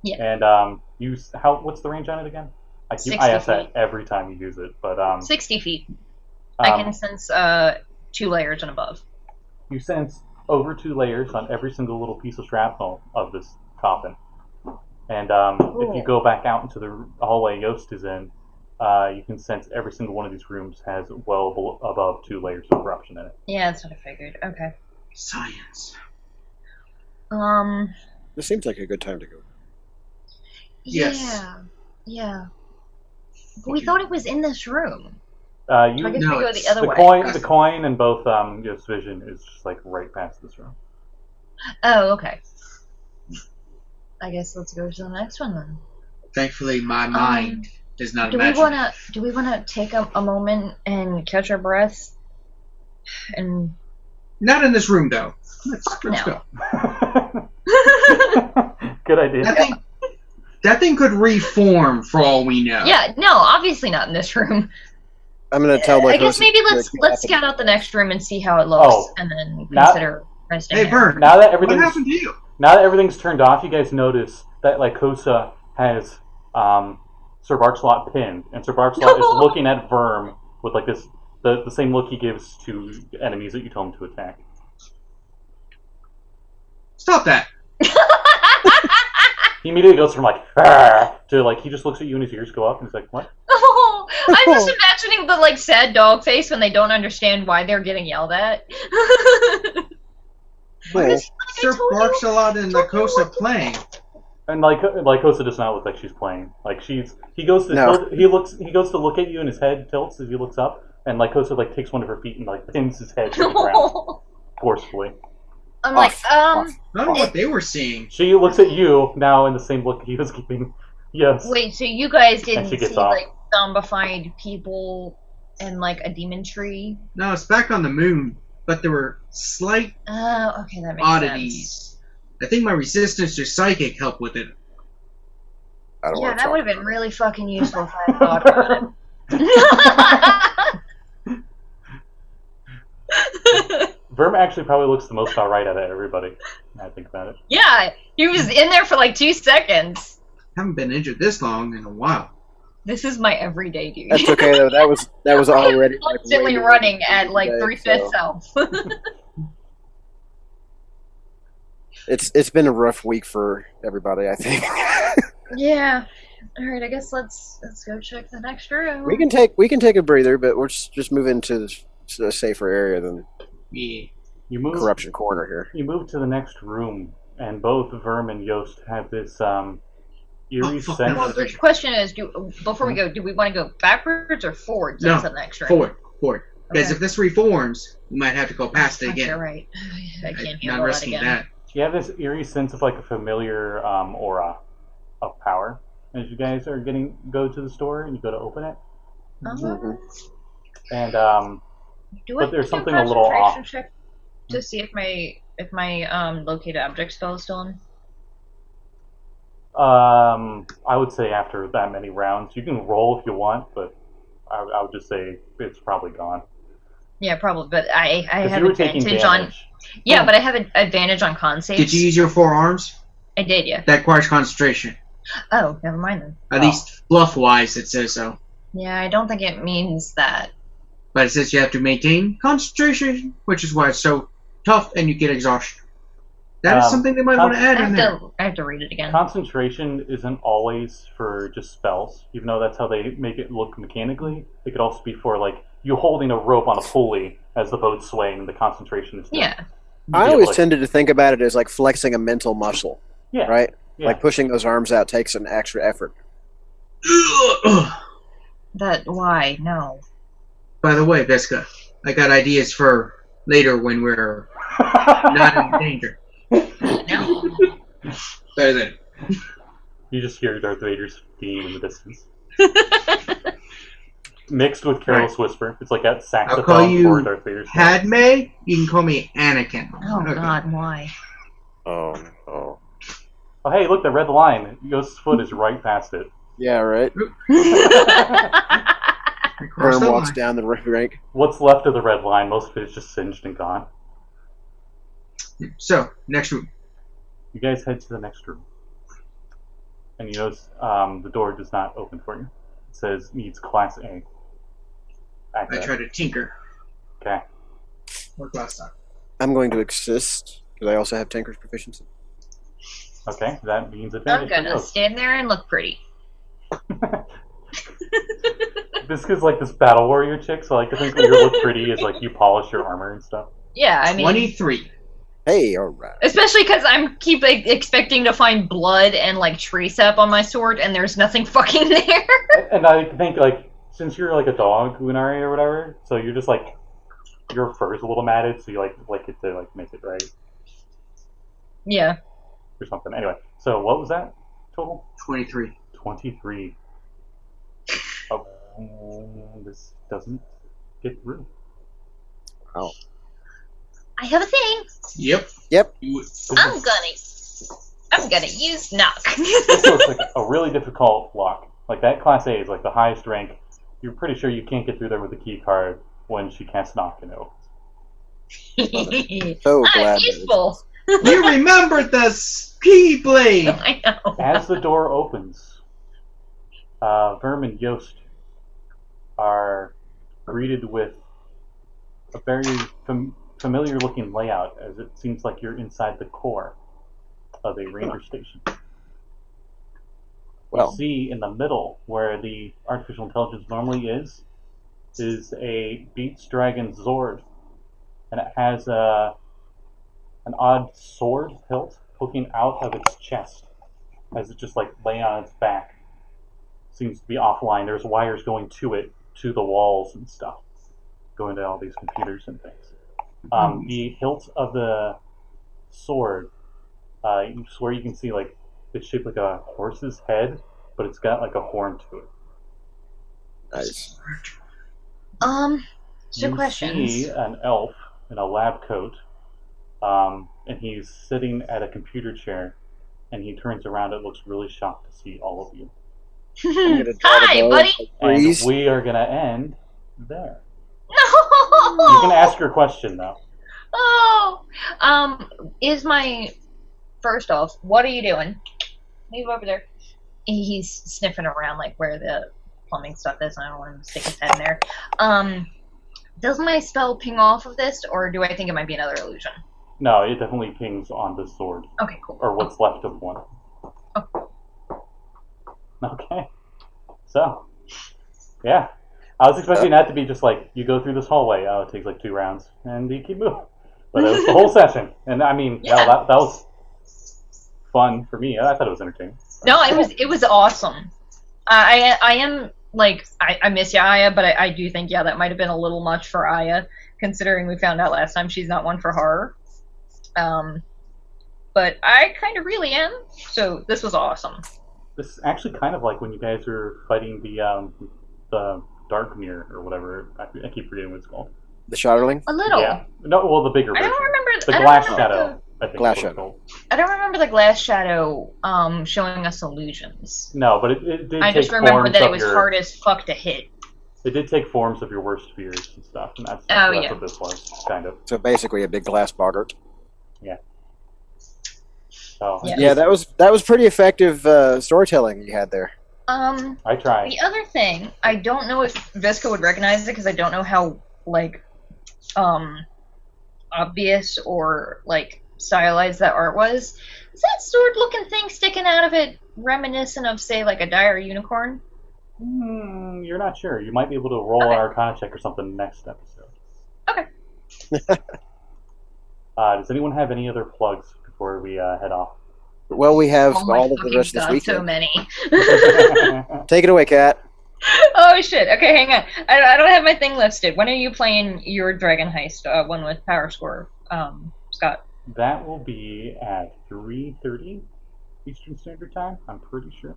Yeah. And use what's the range on it again? I 60 ask that feet. every time you use it, but 60 feet. I can sense 2 layers and above. You sense over 2 layers on every single little piece of shrapnel of this coffin. And if you go back out into the hallway Yost is in, you can sense every single one of these rooms has well above 2 layers of corruption in it. Yeah, that's what I figured. Okay. science. This seems like a good time to go. Yes. Yeah. But we thought it was in this room. You, I guess No, we go it's the other the way. coin and both Yost's vision is just like right past this room. Oh, okay. I guess let's go to the next one then. Thankfully, my mind does not Do we imagine. wanna take a moment and catch our breath? And Not in this room, though. Let's No. go. Good idea. That thing could reform for all we know. yeah, no, obviously not in this room. I'm going to tell my I guess host maybe to let's keep scout out the next room and see how it looks, Oh. and then Now- consider resting. Hey, there. Vern. Now that What everything's happened to you? Now that everything's turned off, you guys notice that Lycosa has Sir Barkslot pinned, and Sir Barkslot is looking at Verm with like this the same look he gives to enemies that you tell him to attack. Stop that. He immediately goes from like "Arr!" to like he just looks at you and his ears go up and he's like, "What?" Oh, I'm just imagining the like sad dog face when they don't understand why they're getting yelled at. Why Cool. is Sir Barksalot and Lycosa playing? And Lycosa does not look like she's playing. Like he goes to No. he goes to look at you and his head tilts as he looks up, and Lycosa like takes one of her feet and like pins his head to the ground forcefully. I'm like, I don't know what they were seeing. She looks at you now in the same look he was giving. Yes. wait, so you guys didn't she see gets off. like zombified people and like a demon tree? No, it's back on the moon, but there were slight Oh, okay, that makes oddities. sense. I think my resistance to psychic helped with it. I don't Yeah, want to that talk would have been about really fucking useful if I had thought about it. Verm actually probably looks the most alright out of everybody. Now I think about it. Yeah, he was in there for like 2 seconds. Haven't been injured this long in a while. This is my everyday dude. That's okay though. That was already like, Constantly way running at like today, 3/5 so health. It's been a rough week for everybody, I think. Yeah. All right. I guess let's go check the next room. We can take a breather, but we're just move into a safer area than Yeah. You move. Corruption Corner here. You move to the next room, and both Verm and Yost have this eerie sense. Well, the question is, before we go, do we want to go backwards or forwards into the next room? Forward. Because Okay. if this reforms, we might have to go past it again. You're right. I can't Not handle that risking again. that. You have this eerie sense of like a familiar aura of power as you guys are go to the store and you go to open it, and but there's something a little off. Concentration check to see if my located object spell is still on. I would say after that many rounds, you can roll if you want, but I would just say it's probably gone. Yeah, probably. But I have you were taking advantage on. damage. Yeah, but I have an advantage on con saves. Did you use your 4 arms? I did, yeah. That requires concentration. Oh, never mind then. At least fluff-wise, it says so. Yeah, I don't think it means that. But it says you have to maintain concentration, which is why it's so tough and you get exhaustion. That is something they might want to add in there. I have to read it again. Concentration isn't always for just spells, even though that's how they make it look mechanically. It could also be for like you holding a rope on a pulley as the boat's swaying. The concentration is Yeah. I always tended to think about it as like flexing a mental muscle. Yeah. Right? Yeah. Like pushing those arms out takes an extra effort. Why? No. By the way, Visca, I got ideas for later when we're not in danger. No. Better than. You just hear Darth Vader's theme in the distance. Mixed with Careless Whisper. It's like that I'll saxophone call you for Darth Vader's theme. Padme. You can call me Anakin. Oh, Okay. God, why? Oh. Oh, hey, look, the red line. Ghost's foot is right past it. Yeah, right. Cross Herm the walks line. down the rank. What's left of the red line, most of it is just singed and gone. So, next room. You guys head to the next room. And you notice the door does not open for you. It says needs Class A. I Access. try to tinker. Okay. What last time? I'm going to assist because I also have Tinker's proficiency. Okay, that means I'm advantage for gonna Yost. stand there and look pretty. This is like this battle warrior chick, so I like to think that your look pretty is like you polish your armor and stuff. Yeah, I mean... 23. Hey, all right. Especially because I'm keep expecting to find blood and like tree sap on my sword, and there's nothing fucking there. And I think like since you're like a dog, Unari or whatever, so you're just like your fur is a little matted, so you like it to like make it right Yeah. or something. Anyway, so what was that total? 23. 23. Oh, this doesn't get through. Oh. I have a thing. Yep. Yep. I'm gonna use knock. This looks like a really difficult lock. Like that Class A is like the highest rank. You're pretty sure you can't get through there with the key card when she casts knock and it opens. So I'm glad. useful. You remembered the Keyblade! I know. As the door opens, Verm and Yost are greeted with a very familiar-looking layout, as it seems like you're inside the core of a ranger station. Well. You see in the middle, where the artificial intelligence normally is a Beats Dragon Zord, and it has an odd sword hilt poking out of its chest, as it just like lay on its back. Seems to be offline. There's wires going to it, to the walls and stuff, going to all these computers and things. The hilt of the sword, you swear you can see like it's shaped like a horse's head, but it's got like a horn to it. Nice. Two You questions. see an elf in a lab coat, and he's sitting at a computer chair, and he turns around and looks really shocked to see all of you. Hi, buddy. And Please. we are going to end there. No. You can ask your question, though. Oh. Is my first off? What are you doing? Move over there. He's sniffing around like where the plumbing stuff is. I don't want him to stick his head in there. Does my spell ping off of this, or do I think it might be another illusion? No, it definitely pings on the sword, Okay, cool. or what's left of one. Okay. So, yeah. I was expecting that to be just like, you go through this hallway, it takes like 2 rounds, and you keep moving. But it was the whole session. And I mean, Yeah. that was fun for me. I thought it was entertaining. No, it was awesome. I am, like, I miss you, Aya, but I do think, that might have been a little much for Aya, considering we found out last time she's not one for horror. But I kind of really am, so this was awesome. This is actually kind of like when you guys were fighting the Dark Mirror or whatever. I keep forgetting what it's called. The Shadowling? A little. Yeah. No, well, the bigger I version. don't remember. The Glass Shadow. I think Glass is what it's Shadow. called. I don't remember the Glass Shadow showing us illusions. No, but it did I take just remember forms that it of was your, hard as fuck to hit. It did take forms of your worst fears and stuff, and that's yeah. what this was, kind of. So basically a big glass boggart. Yeah. So, Yeah. Yeah, that was pretty effective storytelling you had there. I tried. The other thing, I don't know if Visca would recognize it because I don't know how, like, obvious or, like, stylized that art was. Is that sword-looking thing sticking out of it reminiscent of, say, like a dire unicorn? You're not sure. You might be able to roll an Arcana check or something next episode. Okay. Does anyone have any other plugs before we head off? Well, we have Oh my all of the fucking rest of god, this so weekend. many. Take it away, Kat. Oh shit, okay, hang on. I don't have my thing listed. When are you playing your Dragon Heist one with Power Score, Scott? That will be at 3:30 Eastern Standard Time, I'm pretty sure.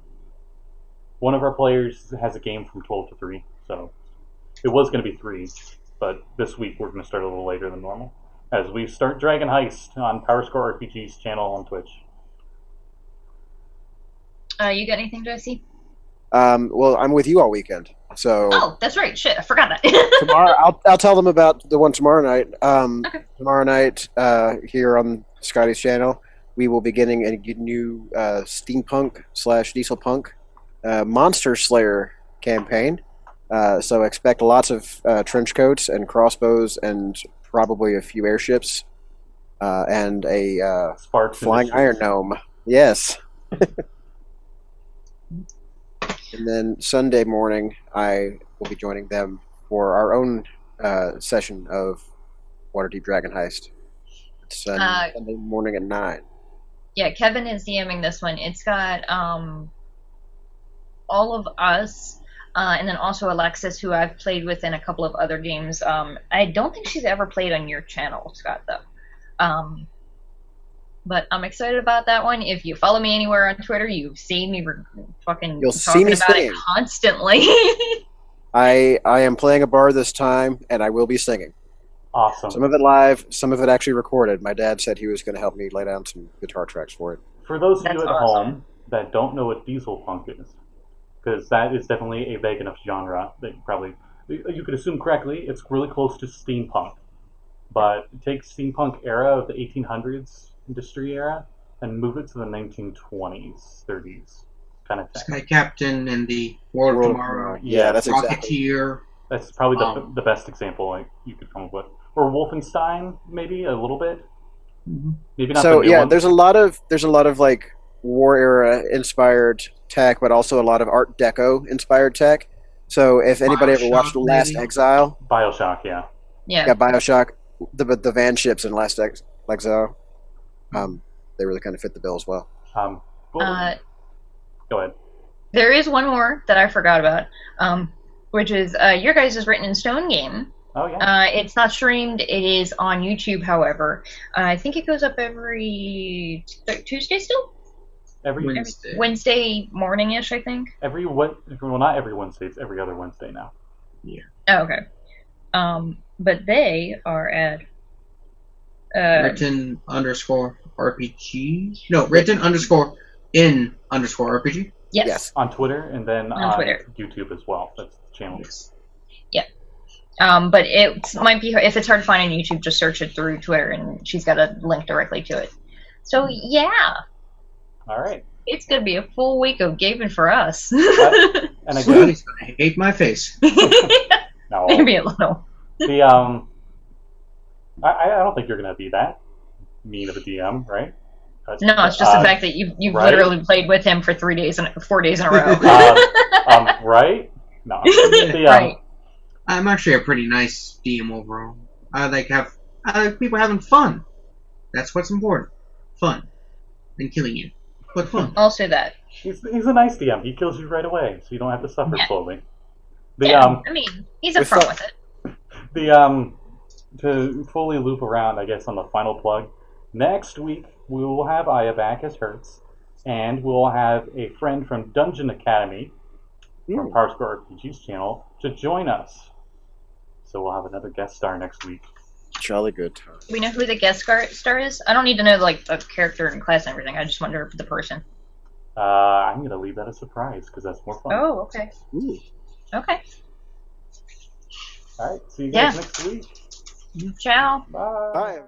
One of our players has a game from 12 to 3, so it was going to be 3, but this week we're going to start a little later than normal, as we start Dragon Heist on Power Score RPG's channel on Twitch. You got anything, Jesse? Well, I'm with you all weekend, so Oh, that's right. Shit, I forgot that. tomorrow I'll tell them about the one tomorrow night. Okay. Tomorrow night, here on Scotty's channel, we will be getting a new steampunk/diesel punk Monster Slayer campaign. So expect lots of trench coats and crossbows and probably a few airships and a Sparks flying Industries. iron gnome. Yes. And then Sunday morning, I will be joining them for our own session of Waterdeep Dragon Heist. It's Sunday morning at 9. Yeah, Kevin is DMing this one. It's got all of us, and then also Alexis, who I've played with in a couple of other games. I don't think she's ever played on your channel, Scott, though. But I'm excited about that one. If you follow me anywhere on Twitter, you've seen me fucking You'll see talking me about singing. it constantly. I am playing a bar this time, and I will be singing. Awesome. Some of it live, some of it actually recorded. My dad said he was going to help me lay down some guitar tracks for it. For those of That's you at awesome. home that don't know what diesel punk is, because that is definitely a vague enough genre that you could assume correctly, it's really close to steampunk. But take steampunk era of the 1800s industry era and move it to the 1920s, 30s kind of thing. Sky Captain and the World of Tomorrow. Yeah, that's exactly. Rocketeer. That's probably the best example you could come up with. Or Wolfenstein, maybe a little bit. Maybe not. So the new yeah, one. there's a lot of like war era inspired tech, but also a lot of Art Deco inspired tech. So if anybody ever watched BioShock, Last maybe? Exile, BioShock, yeah. Yeah. yeah, BioShock, the van ships in Last Exile, they really kind of fit the bill as well. Well, go ahead. There is one more that I forgot about, which is your guys' Written in Stone game. Oh yeah. It's not streamed. It is on YouTube, however. I think it goes up every Tuesday still? Every Wednesday morning-ish, I think. well, not every Wednesday. It's every other Wednesday now. Oh, okay. But they are at... Written _ RPG. No, written _ in _ RPG. Yes. On Twitter and then On Twitter. YouTube as well. That's the channel. Yes. But it might be, if it's hard to find on YouTube, just search it through Twitter, and she's got a link directly to it. So, yeah. All right. It's going to be a full week of gaping for us. And again, Scotty's gonna hate my face. no. Maybe a little. I don't think you're gonna be that mean of a DM, right? No, it's just the fact that you've right? literally played with him for 4 days in a row. Right? No. Right. I'm actually a pretty nice DM overall. I like people having fun. That's what's important. Fun. And killing you. But fun. I'll say that. He's a nice DM. He kills you right away, so you don't have to suffer slowly. I mean, he's upfront with it. To fully loop around, I guess, on the final plug, next week we will have Aya back as Hertz, and we'll have a friend from Dungeon Academy from Parscore RPG's channel to join us. So we'll have another guest star next week. Jolly good time. We know who the guest star is? I don't need to know like the character and class and everything. I just wonder the person. I'm going to leave that a surprise because that's more fun. Oh, okay. Ooh. Okay. All right, see you guys next week. Ciao. Bye. Bye.